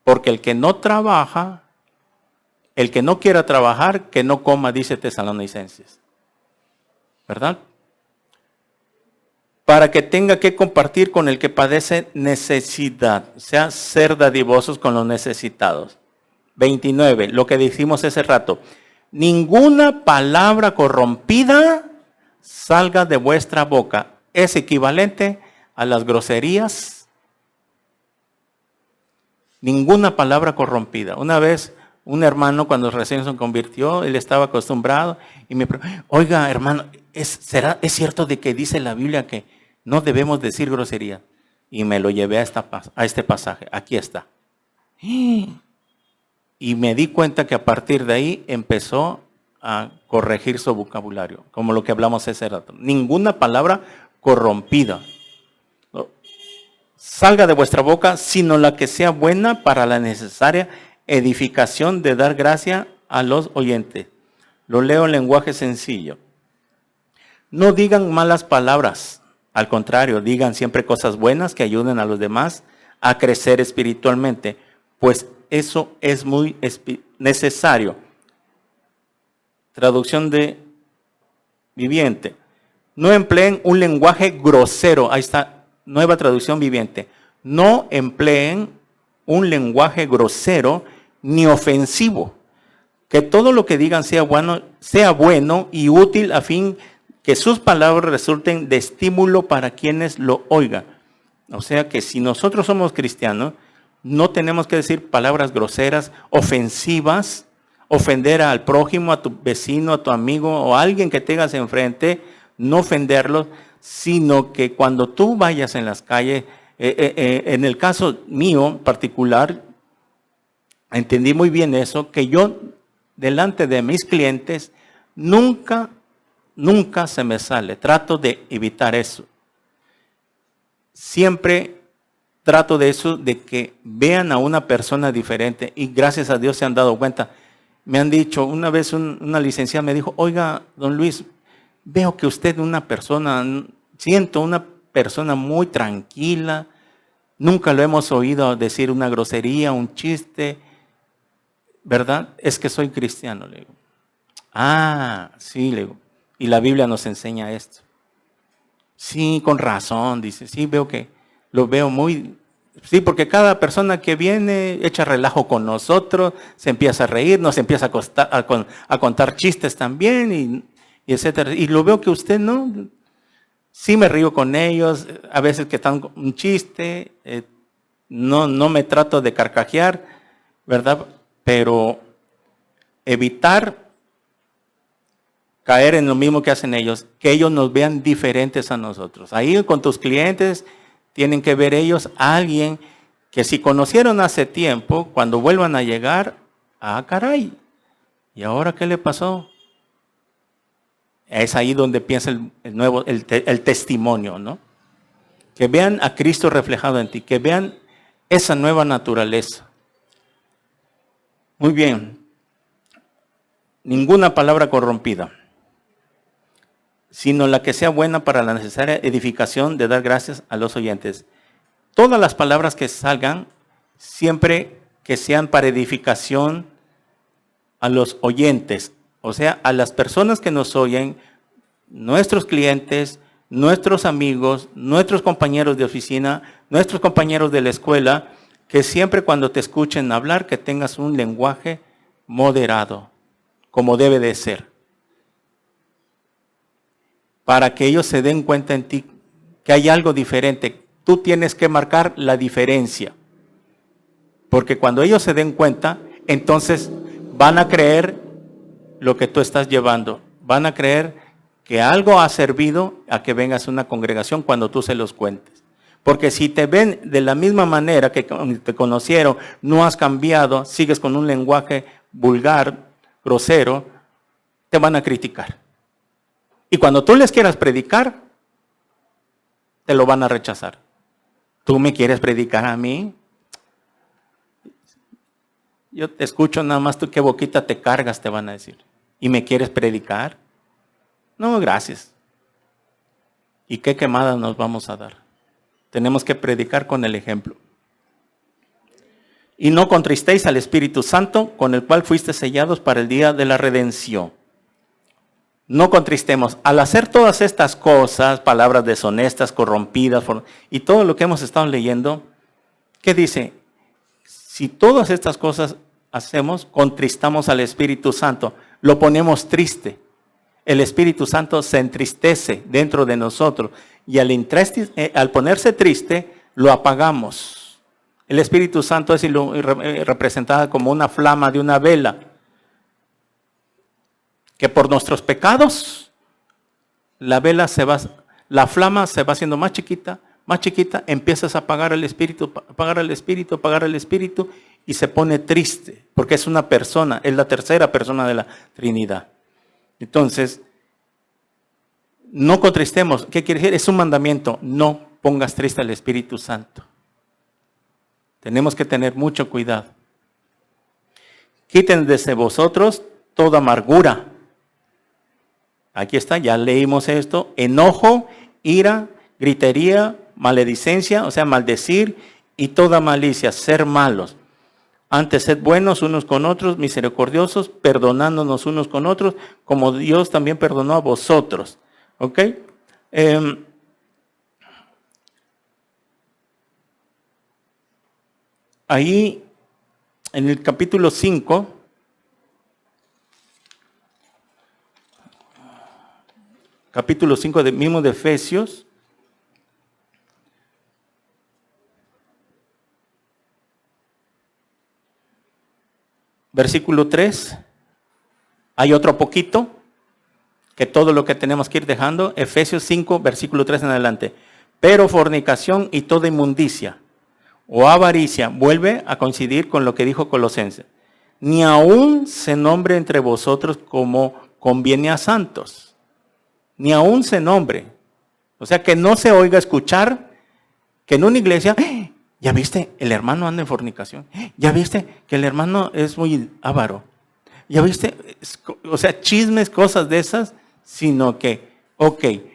porque el que no trabaja, el que no quiera trabajar, que no coma, dice Tesalonicenses. ¿Verdad? Para que tenga que compartir con el que padece necesidad, o sea, ser dadivosos con los necesitados. 29, lo que dijimos hace rato. Ninguna palabra corrompida salga de vuestra boca. Es equivalente a las groserías. Ninguna palabra corrompida. Una vez, un hermano cuando recién se convirtió, él estaba acostumbrado y me preguntó, oiga hermano, ¿es cierto de que dice la Biblia que no debemos decir grosería? Y me lo llevé a este pasaje. Aquí está. Y me di cuenta que a partir de ahí empezó a corregir su vocabulario, como lo que hablamos ese rato. Ninguna palabra corrompida salga de vuestra boca, sino la que sea buena para la necesaria edificación de dar gracia a los oyentes. Lo leo en lenguaje sencillo. No digan malas palabras, al contrario, digan siempre cosas buenas que ayuden a los demás a crecer espiritualmente, pues eso es muy necesario. Traducción de Viviente. No empleen un lenguaje grosero. Ahí está, nueva traducción Viviente. No empleen un lenguaje grosero ni ofensivo. Que todo lo que digan sea bueno y útil a fin que sus palabras resulten de estímulo para quienes lo oigan. O sea que si nosotros somos cristianos, no tenemos que decir palabras groseras, ofensivas, ofender al prójimo, a tu vecino, a tu amigo o a alguien que tengas enfrente, no ofenderlos, sino que cuando tú vayas en las calles, en el caso mío particular, entendí muy bien eso, que yo delante de mis clientes nunca se me sale, trato de evitar eso. Siempre trato de eso, de que vean a una persona diferente y gracias a Dios se han dado cuenta. Me han dicho, una vez una licenciada me dijo, oiga, don Luis, veo que usted siento una persona muy tranquila, nunca lo hemos oído decir una grosería, un chiste, ¿verdad? Es que soy cristiano, le digo. Ah, sí, le digo, y la Biblia nos enseña esto. Sí, con razón, dice, sí, lo veo muy... Sí, porque cada persona que viene echa relajo con nosotros, se empieza a reír, nos empieza a contar chistes también, y etcétera. Y lo veo que usted no... Sí me río con ellos, a veces que están con un chiste, no me trato de carcajear, ¿verdad? Pero evitar caer en lo mismo que hacen ellos, que ellos nos vean diferentes a nosotros. Ahí con tus clientes tienen que ver ellos a alguien que si conocieron hace tiempo, cuando vuelvan a llegar, caray, ¿y ahora qué le pasó? Es ahí donde piensa el testimonio, ¿no? Que vean a Cristo reflejado en ti, que vean esa nueva naturaleza. Muy bien. Ninguna palabra corrompida, sino la que sea buena para la necesaria edificación de dar gracias a los oyentes. Todas las palabras que salgan, siempre que sean para edificación a los oyentes, o sea, a las personas que nos oyen, nuestros clientes, nuestros amigos, nuestros compañeros de oficina, nuestros compañeros de la escuela, que siempre cuando te escuchen hablar, que tengas un lenguaje moderado, como debe de ser, para que ellos se den cuenta en ti que hay algo diferente. Tú tienes que marcar la diferencia, porque cuando ellos se den cuenta, entonces van a creer lo que tú estás llevando, van a creer que algo ha servido a que vengas a una congregación cuando tú se los cuentes. Porque si te ven de la misma manera que te conocieron, no has cambiado, sigues con un lenguaje vulgar, grosero, te van a criticar. Y cuando tú les quieras predicar, te lo van a rechazar. ¿Tú me quieres predicar a mí? Yo te escucho nada más, tú qué boquita te cargas, te van a decir. ¿Y me quieres predicar? No, gracias. ¿Y qué quemada nos vamos a dar? Tenemos que predicar con el ejemplo. Y no contristéis al Espíritu Santo, con el cual fuiste sellados para el día de la redención. No contristemos. Al hacer todas estas cosas, palabras deshonestas, corrompidas, y todo lo que hemos estado leyendo, ¿qué dice? Si todas estas cosas hacemos, contristamos al Espíritu Santo, lo ponemos triste. El Espíritu Santo se entristece dentro de nosotros y al ponerse triste, lo apagamos. El Espíritu Santo es representada como una flama de una vela, que por nuestros pecados, la flama se va haciendo más chiquita, empiezas a apagar el Espíritu, y se pone triste, porque es una persona, es la tercera persona de la Trinidad. Entonces, no contristemos. ¿Qué quiere decir? Es un mandamiento, no pongas triste al Espíritu Santo. Tenemos que tener mucho cuidado. Quiten desde vosotros toda amargura. Aquí está, ya leímos esto. Enojo, ira, gritería, maledicencia, o sea, maldecir, y toda malicia, ser malos. Antes sed buenos unos con otros, misericordiosos, perdonándonos unos con otros, como Dios también perdonó a vosotros. ¿Ok? Ahí, en el capítulo 5, mismo de Efesios, versículo 3, hay otro poquito, que todo lo que tenemos que ir dejando, Efesios 5, versículo 3 en adelante. Pero fornicación y toda inmundicia, o avaricia, vuelve a coincidir con lo que dijo Colosenses. Ni aún se nombre entre vosotros como conviene a santos. Ni aún se nombre. O sea, que no se oiga escuchar que en una iglesia, ¿ya viste? El hermano anda en fornicación. ¿Ya viste? Que el hermano es muy avaro. ¿Ya viste? O sea, chismes, cosas de esas, sino que,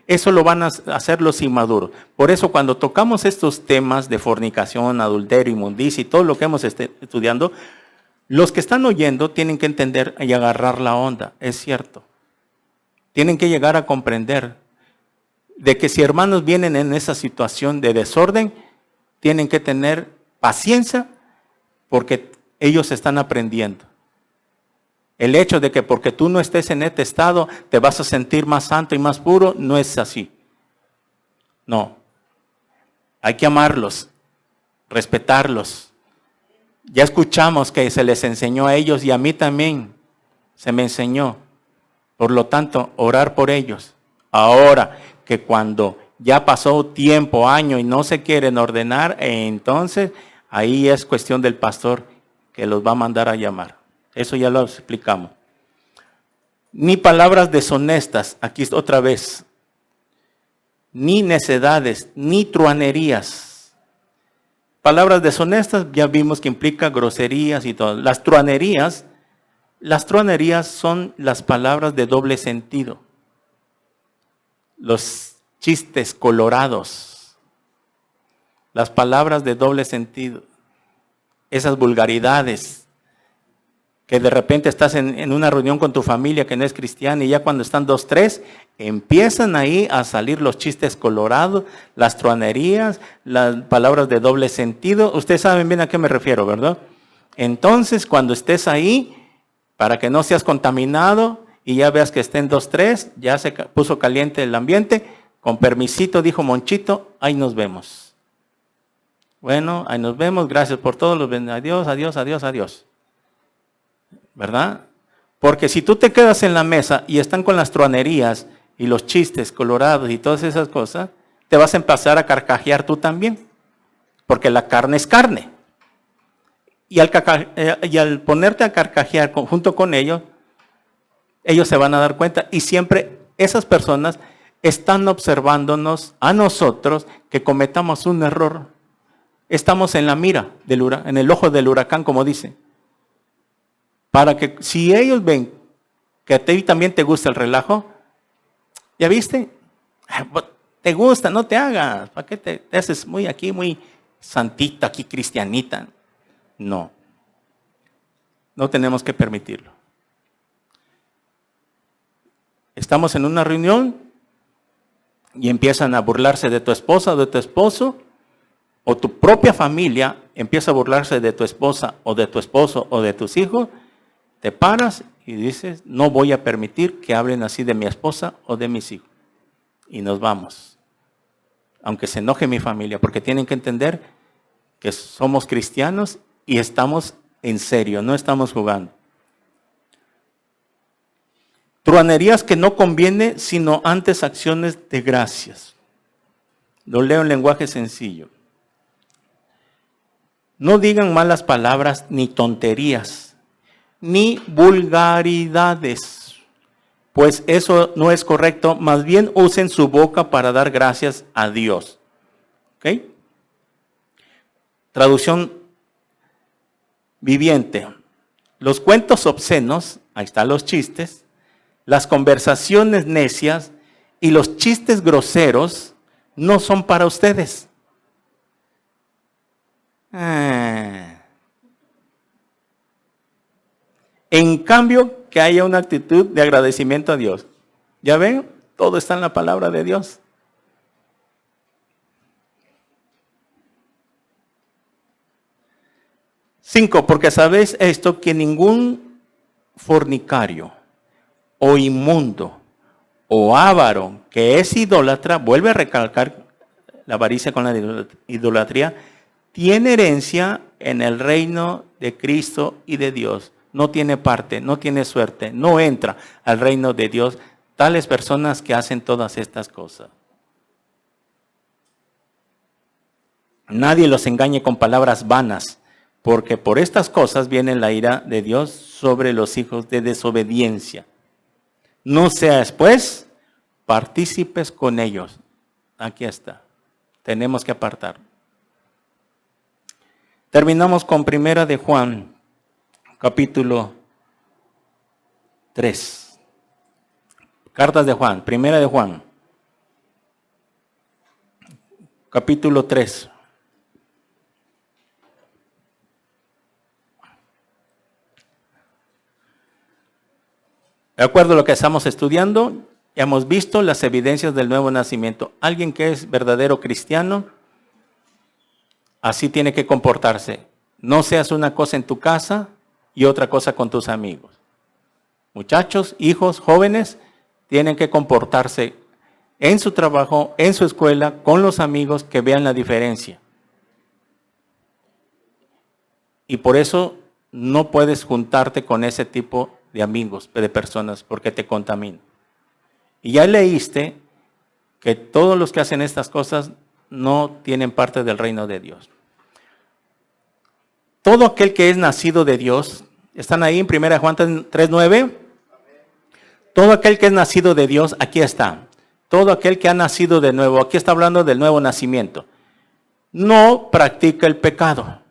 eso lo van a hacer los inmaduros. Por eso cuando tocamos estos temas de fornicación, adulterio, inmundicia y todo lo que hemos estudiando, los que están oyendo tienen que entender y agarrar la onda, es cierto. Tienen que llegar a comprender de que si hermanos vienen en esa situación de desorden, tienen que tener paciencia porque ellos están aprendiendo. El hecho de que porque tú no estés en este estado te vas a sentir más santo y más puro, no es así. No. Hay que amarlos, respetarlos. Ya escuchamos que se les enseñó a ellos y a mí también se me enseñó. Por lo tanto, orar por ellos. Ahora que cuando ya pasó tiempo, año y no se quieren ordenar, entonces ahí es cuestión del pastor que los va a mandar a llamar. Eso ya lo explicamos. Ni palabras deshonestas, aquí otra vez, ni necedades, ni truanerías. Palabras deshonestas ya vimos que implica groserías y todo. Las truanerías son las palabras de doble sentido. Los chistes colorados. Las palabras de doble sentido. Esas vulgaridades. Que de repente estás en una reunión con tu familia que no es cristiana y ya cuando están 2, 3, empiezan ahí a salir los chistes colorados, las truanerías, las palabras de doble sentido. Ustedes saben bien a qué me refiero, ¿verdad? Entonces, cuando estés ahí, para que no seas contaminado y ya veas que estén 2, 3, ya se puso caliente el ambiente, con permisito, dijo Monchito, ahí nos vemos. Bueno, ahí nos vemos, gracias por todo, adiós, adiós, adiós, adiós. ¿Verdad? Porque si tú te quedas en la mesa y están con las truanerías y los chistes colorados y todas esas cosas, te vas a empezar a carcajear tú también. Porque la carne es carne. Y al ponerte a carcajear junto con ellos se van a dar cuenta. Y siempre esas personas están observándonos a nosotros que cometamos un error. Estamos en la mira, en el ojo del huracán, como dice. Para que si ellos ven que a ti también te gusta el relajo, ¿ya viste? Te gusta, no te hagas. ¿Para qué te haces muy santita, aquí cristianita? No. No tenemos que permitirlo. Estamos en una reunión y empiezan a burlarse de tu esposa o de tu esposo, o tu propia familia empieza a burlarse de tu esposa o de tu esposo o de tus hijos, te paras y dices, no voy a permitir que hablen así de mi esposa o de mis hijos. Y nos vamos. Aunque se enoje mi familia, porque tienen que entender que somos cristianos y estamos en serio, no estamos jugando. Truanerías que no conviene, sino antes acciones de gracias. Lo leo en lenguaje sencillo. No digan malas palabras ni tonterías, ni vulgaridades, pues eso no es correcto. Más bien usen su boca para dar gracias a Dios. ¿Ok? Traducción viviente. Los cuentos obscenos, ahí están los chistes, las conversaciones necias y los chistes groseros no son para ustedes. En cambio, que haya una actitud de agradecimiento a Dios. ¿Ya ven? Todo está en la palabra de Dios. Cinco, porque sabéis esto, que ningún fornicario o inmundo o avaro que es idólatra, vuelve a recalcar la avaricia con la idolatría, tiene herencia en el reino de Cristo y de Dios. No tiene parte, no tiene suerte, no entra al reino de Dios tales personas que hacen todas estas cosas. Nadie los engañe con palabras vanas, porque por estas cosas viene la ira de Dios sobre los hijos de desobediencia. No seas, pues, partícipes con ellos. Aquí está. Tenemos que apartar. Terminamos con Primera de Juan, capítulo 3. Cartas de Juan, Primera de Juan, capítulo 3. De acuerdo a lo que estamos estudiando, ya hemos visto las evidencias del nuevo nacimiento. Alguien que es verdadero cristiano, así tiene que comportarse. No seas una cosa en tu casa y otra cosa con tus amigos. Muchachos, hijos, jóvenes, tienen que comportarse en su trabajo, en su escuela, con los amigos, que vean la diferencia. Y por eso no puedes juntarte con ese tipo de amigos, de personas, porque te contaminan. Y ya leíste que todos los que hacen estas cosas no tienen parte del reino de Dios. Todo aquel que es nacido de Dios, ¿están ahí en 1 Juan 3:9? Todo aquel que es nacido de Dios, aquí está. Todo aquel que ha nacido de nuevo, aquí está hablando del nuevo nacimiento, no practica el pecado.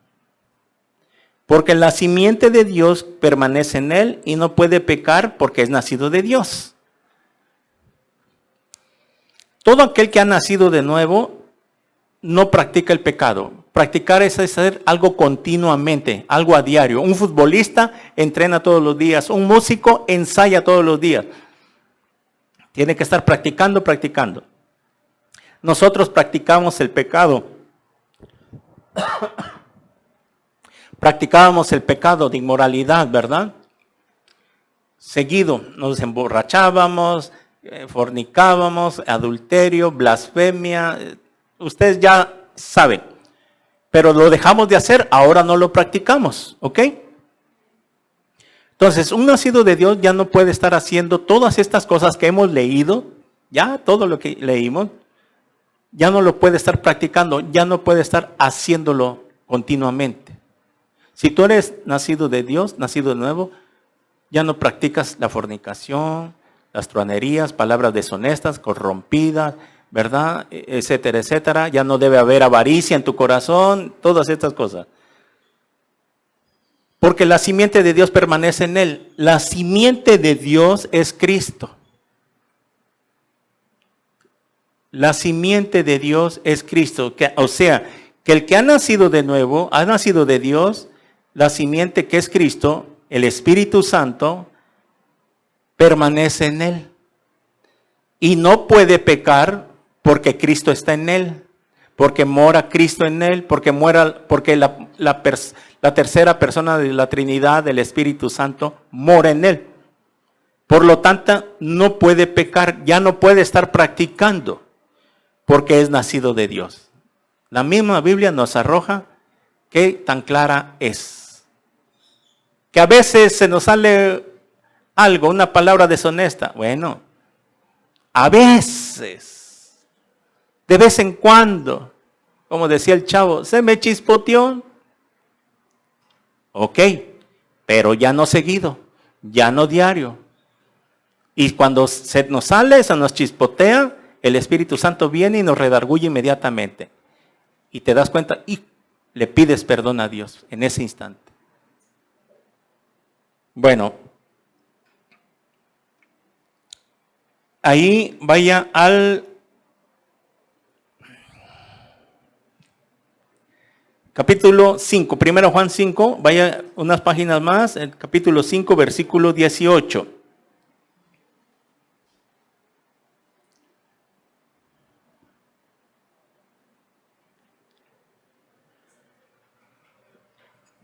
Porque la simiente de Dios permanece en él y no puede pecar porque es nacido de Dios. Todo aquel que ha nacido de nuevo no practica el pecado. Practicar es hacer algo continuamente, algo a diario. Un futbolista entrena todos los días. Un músico ensaya todos los días. Tiene que estar practicando. Nosotros practicamos el pecado. Practicábamos el pecado de inmoralidad, ¿verdad? Seguido nos emborrachábamos, fornicábamos, adulterio, blasfemia. Ustedes ya saben. Pero lo dejamos de hacer, ahora no lo practicamos, ¿ok? Entonces, un nacido de Dios ya no puede estar haciendo todas estas cosas que hemos leído, ya todo lo que leímos, ya no lo puede estar practicando, ya no puede estar haciéndolo continuamente. Si tú eres nacido de Dios, nacido de nuevo, ya no practicas la fornicación, las truanerías, palabras deshonestas, corrompidas, ¿verdad? Etcétera, etcétera. Ya no debe haber avaricia en tu corazón, todas estas cosas. Porque la simiente de Dios permanece en él. La simiente de Dios es Cristo. La simiente de Dios es Cristo. O sea, que el que ha nacido de nuevo, ha nacido de Dios, la simiente que es Cristo, el Espíritu Santo, permanece en él. Y no puede pecar porque Cristo está en él, porque mora Cristo en él, porque la tercera persona de la Trinidad, del Espíritu Santo, mora en él. Por lo tanto, no puede pecar, ya no puede estar practicando, porque es nacido de Dios. La misma Biblia nos arroja qué tan clara es. Que a veces se nos sale algo, una palabra deshonesta. Bueno, a veces, de vez en cuando, como decía el chavo, se me chispoteó. Ok, pero ya no seguido, ya no diario. Y cuando se nos sale, se nos chispotea, el Espíritu Santo viene y nos redarguye inmediatamente. Y te das cuenta y le pides perdón a Dios en ese instante. Bueno, ahí vaya al capítulo 5, 1 Juan 5, vaya unas páginas más, el capítulo 5, versículo 18.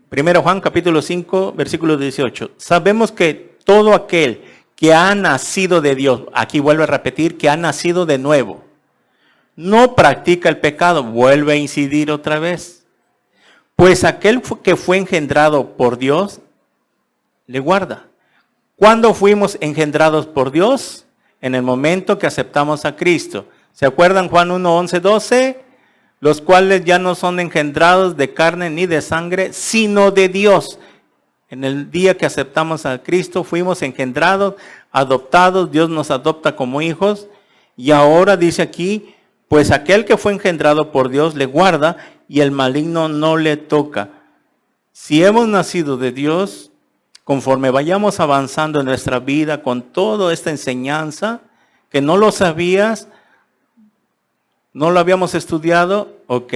Primero Juan capítulo 5, versículo 18. Sabemos que todo aquel que ha nacido de Dios, aquí vuelve a repetir que ha nacido de nuevo, no practica el pecado, vuelve a incidir otra vez. Pues aquel que fue engendrado por Dios, le guarda. ¿Cuándo fuimos engendrados por Dios? En el momento que aceptamos a Cristo. ¿Se acuerdan Juan 1, 11, 12? Los cuales ya no son engendrados de carne ni de sangre, sino de Dios. En el día que aceptamos a Cristo fuimos engendrados, adoptados, Dios nos adopta como hijos. Y ahora dice aquí, pues aquel que fue engendrado por Dios le guarda y el maligno no le toca. Si hemos nacido de Dios, conforme vayamos avanzando en nuestra vida con toda esta enseñanza, que no lo sabías, no lo habíamos estudiado, ok,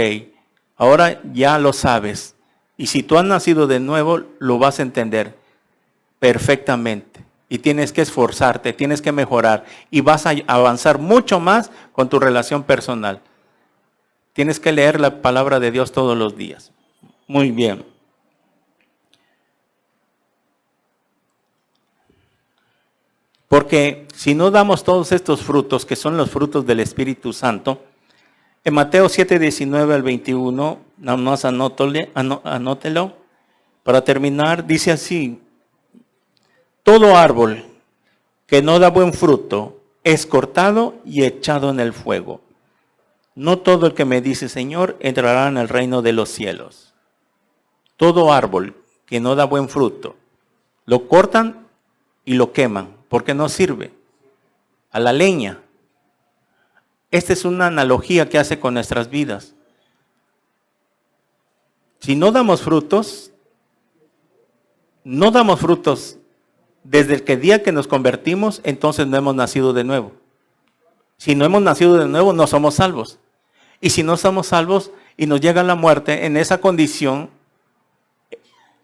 ahora ya lo sabes. Y si tú has nacido de nuevo, lo vas a entender perfectamente. Y tienes que esforzarte, tienes que mejorar. Y vas a avanzar mucho más con tu relación personal. Tienes que leer la palabra de Dios todos los días. Muy bien. Porque si no damos todos estos frutos, que son los frutos del Espíritu Santo, en Mateo 7, 19 al 21, nada más anótelo. Para terminar, dice así: todo árbol que no da buen fruto es cortado y echado en el fuego. No todo el que me dice Señor entrará en el reino de los cielos. Todo árbol que no da buen fruto, lo cortan y lo queman, porque no sirve. A la leña. Esta es una analogía que hace con nuestras vidas. Si no damos frutos desde el día que nos convertimos, entonces no hemos nacido de nuevo. Si no hemos nacido de nuevo, no somos salvos. Y si no somos salvos y nos llega la muerte en esa condición,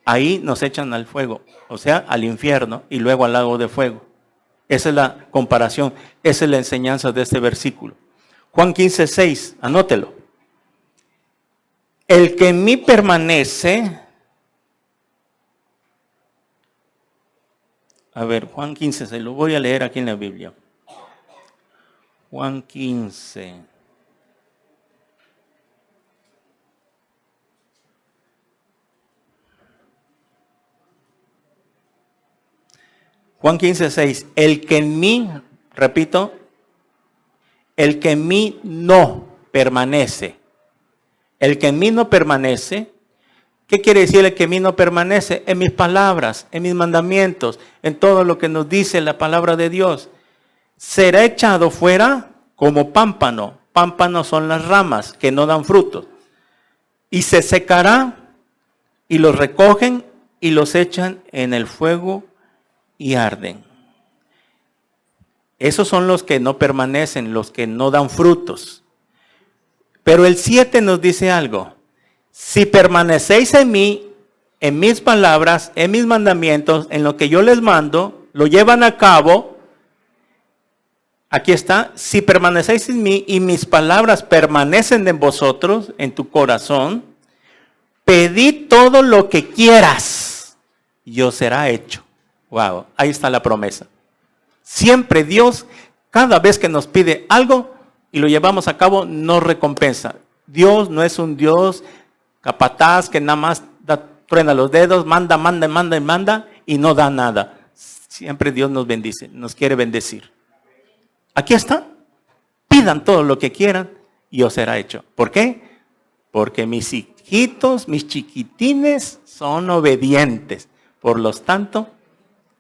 ahí nos echan al fuego, o sea, al infierno y luego al lago de fuego. Esa es la comparación, esa es la enseñanza de este versículo. Juan 15, 6, anótelo. El que en mí permanece, a ver, Juan 15, se lo voy a leer aquí en la Biblia. Juan 15. Juan 15, 6. El que en mí, repito, el que en mí no permanece. El que en mí no permanece, ¿qué quiere decir el que en mí no permanece? En mis palabras, en mis mandamientos, en todo lo que nos dice la palabra de Dios. Será echado fuera como pámpano. Pámpanos son las ramas que no dan frutos. Y se secará y los recogen y los echan en el fuego y arden. Esos son los que no permanecen, los que no dan frutos. Pero el 7 nos dice algo. Si permanecéis en mí en mis palabras, en mis mandamientos, en lo que yo les mando, lo llevan a cabo. Aquí está, si permanecéis en mí y mis palabras permanecen en vosotros, en tu corazón, pedid todo lo que quieras y os será hecho. Wow, ahí está la promesa. Siempre Dios, cada vez que nos pide algo y lo llevamos a cabo, nos recompensa. Dios no es un Dios capataz que nada más truena los dedos, manda y no da nada. Siempre Dios nos bendice, nos quiere bendecir. Aquí está. Pidan todo lo que quieran y os será hecho. ¿Por qué? Porque mis hijitos, mis chiquitines son obedientes. Por lo tanto,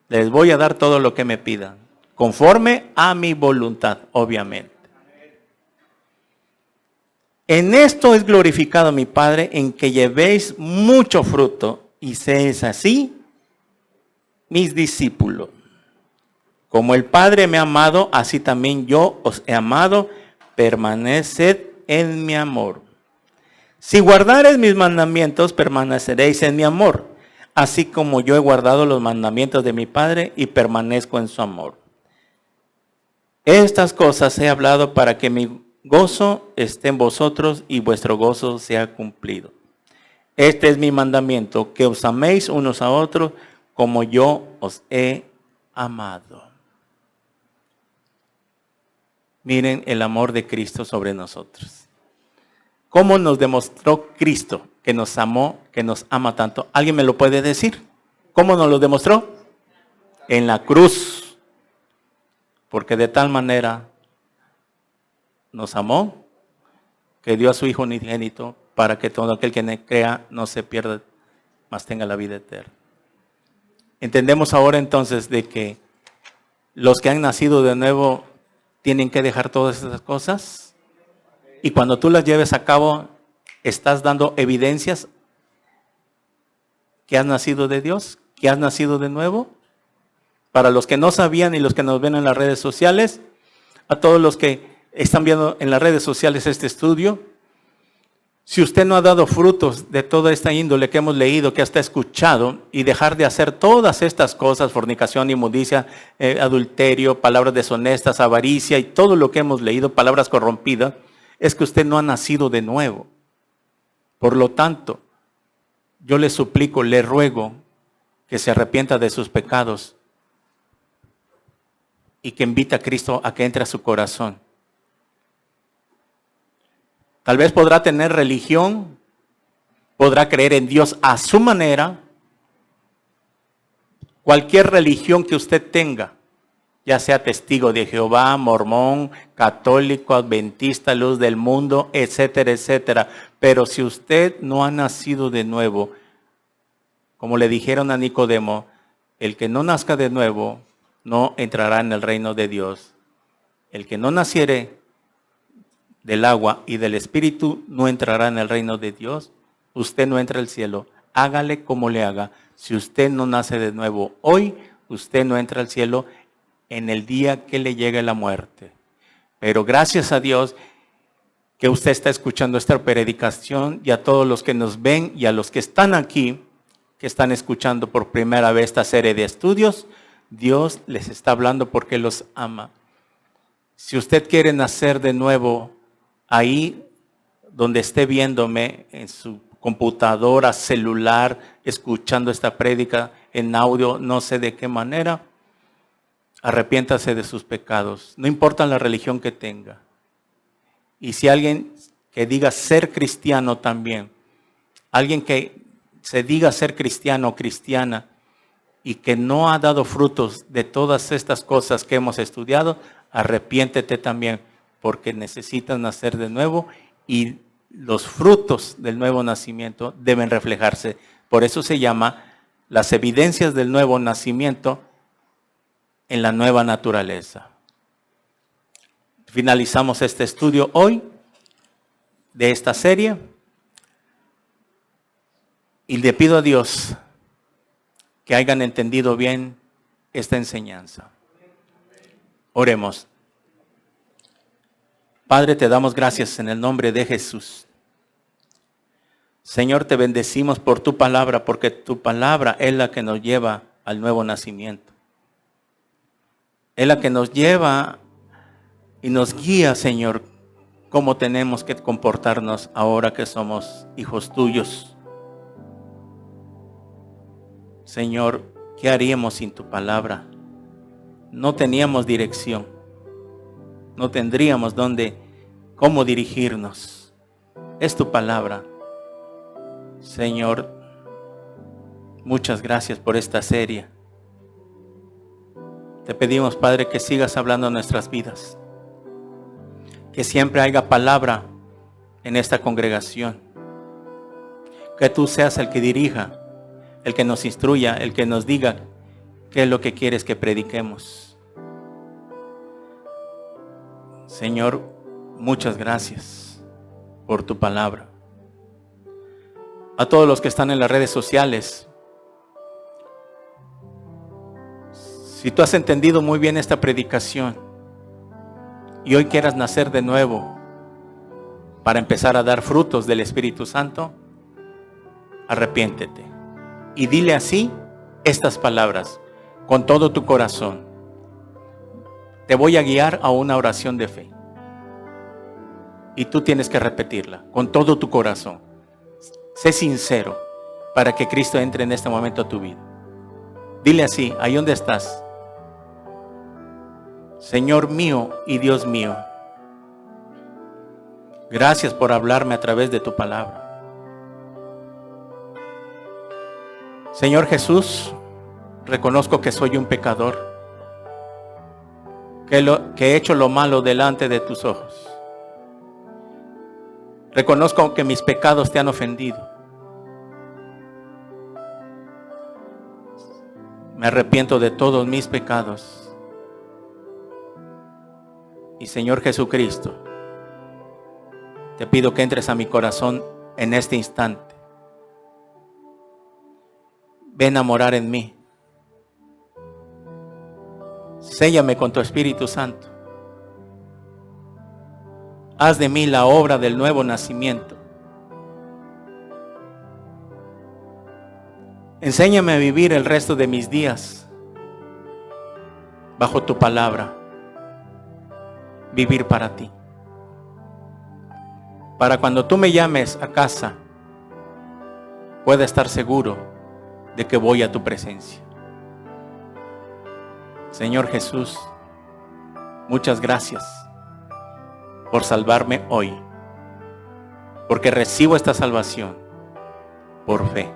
les voy a dar todo lo que me pidan, conforme a mi voluntad, obviamente. En esto es glorificado mi Padre, en que llevéis mucho fruto y seáis así mis discípulos. Como el Padre me ha amado, así también yo os he amado. Permaneced en mi amor. Si guardareis mis mandamientos, permaneceréis en mi amor, así como yo he guardado los mandamientos de mi Padre y permanezco en su amor. Estas cosas he hablado para que mi gozo esté en vosotros y vuestro gozo sea cumplido. Este es mi mandamiento, que os améis unos a otros como yo os he amado. Miren el amor de Cristo sobre nosotros. ¿Cómo nos demostró Cristo que nos amó, que nos ama tanto? ¿Alguien me lo puede decir? ¿Cómo nos lo demostró? En la cruz. Porque de tal manera nos amó que dio a su Hijo unigénito para que todo aquel que crea no se pierda, mas tenga la vida eterna. Entendemos ahora entonces de que los que han nacido de nuevo tienen que dejar todas esas cosas. Y cuando tú las lleves a cabo, estás dando evidencias que has nacido de Dios, que has nacido de nuevo. Para los que no sabían y los que nos ven en las redes sociales, a todos los que están viendo en las redes sociales este estudio, si usted no ha dado frutos de toda esta índole que hemos leído, que hasta escuchado, y dejar de hacer todas estas cosas, fornicación, inmundicia, adulterio, palabras deshonestas, avaricia y todo lo que hemos leído, palabras corrompidas, es que usted no ha nacido de nuevo. Por lo tanto, yo le suplico, le ruego que se arrepienta de sus pecados y que invite a Cristo a que entre a su corazón. Tal vez podrá tener religión, podrá creer en Dios a su manera. Cualquier religión que usted tenga, ya sea testigo de Jehová, mormón, católico, adventista, luz del mundo, etcétera, etcétera. Pero si usted no ha nacido de nuevo, como le dijeron a Nicodemo, el que no nazca de nuevo no entrará en el reino de Dios. El que no naciere del agua y del Espíritu no entrará en el reino de Dios. Usted no entra al cielo. Hágale como le haga. Si usted no nace de nuevo hoy, usted no entra al cielo en el día que le llegue la muerte. Pero gracias a Dios que usted está escuchando esta predicación, y a todos los que nos ven y a los que están aquí, que están escuchando por primera vez esta serie de estudios, Dios les está hablando porque los ama. Si usted quiere nacer de nuevo, ahí donde esté viéndome, en su computadora, celular, escuchando esta prédica en audio, no sé de qué manera, arrepiéntase de sus pecados. No importa la religión que tenga. Y si alguien que diga ser cristiano también, alguien que se diga ser cristiano o cristiana y que no ha dado frutos de todas estas cosas que hemos estudiado, arrepiéntete también, porque necesitas nacer de nuevo y los frutos del nuevo nacimiento deben reflejarse. Por eso se llama las evidencias del nuevo nacimiento en la nueva naturaleza. Finalizamos este estudio hoy de esta serie y le pido a Dios que hayan entendido bien esta enseñanza. Oremos. Padre, te damos gracias en el nombre de Jesús. Señor, te bendecimos por tu palabra, porque tu palabra es la que nos lleva al nuevo nacimiento. Es la que nos lleva y nos guía, Señor, cómo tenemos que comportarnos ahora que somos hijos tuyos. Señor, ¿qué haríamos sin tu palabra? No teníamos dirección. No tendríamos cómo dirigirnos. Es tu palabra. Señor, muchas gracias por esta serie. Te pedimos, Padre, que sigas hablando en nuestras vidas. Que siempre haya palabra en esta congregación. Que tú seas el que dirija, el que nos instruya, el que nos diga qué es lo que quieres que prediquemos. Señor, muchas gracias por tu palabra. A todos los que están en las redes sociales, si tú has entendido muy bien esta predicación y hoy quieras nacer de nuevo para empezar a dar frutos del Espíritu Santo, arrepiéntete y dile así estas palabras con todo tu corazón. Te voy a guiar a una oración de fe y tú tienes que repetirla con todo tu corazón. Sé sincero para que Cristo entre en este momento a tu vida. Dile así, ahí donde estás: Señor mío y Dios mío, gracias por hablarme a través de tu palabra. Señor Jesús, reconozco que soy un pecador, que he hecho lo malo delante de tus ojos. Reconozco que mis pecados te han ofendido. Me arrepiento de todos mis pecados. Y Señor Jesucristo, te pido que entres a mi corazón en este instante. Ven a morar en mí. Séllame con tu Espíritu Santo. Haz de mí la obra del nuevo nacimiento. Enséñame a vivir el resto de mis días bajo tu palabra. Vivir para ti. Para cuando tú me llames a casa, pueda estar seguro de que voy a tu presencia. Señor Jesús, muchas gracias por salvarme hoy, porque recibo esta salvación por fe.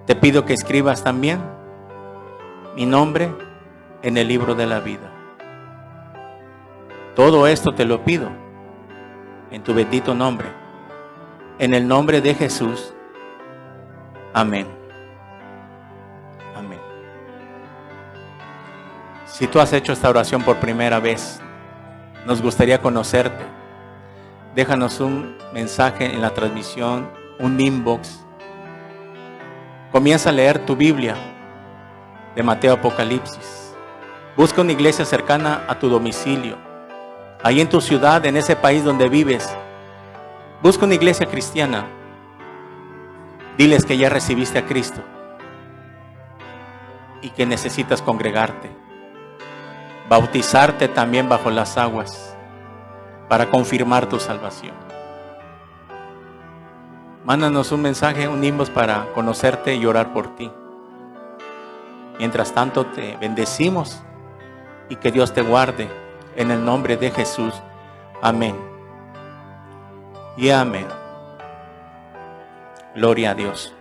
Te pido que escribas también mi nombre en el libro de la vida. Todo esto te lo pido en tu bendito nombre, en el nombre de Jesús. Amén. Amén. Si tú has hecho esta oración por primera vez, nos gustaría conocerte. Déjanos un mensaje en la transmisión, un inbox. Comienza a leer tu Biblia de Mateo Apocalipsis. Busca una iglesia cercana a tu domicilio, ahí en tu ciudad, en ese país donde vives. Busca una iglesia cristiana. Diles que ya recibiste a Cristo y que necesitas congregarte, bautizarte también bajo las aguas para confirmar tu salvación. Mándanos un mensaje, un inbox para conocerte y orar por ti. Mientras tanto, te bendecimos y que Dios te guarde en el nombre de Jesús. Amén. Y amén. Gloria a Dios.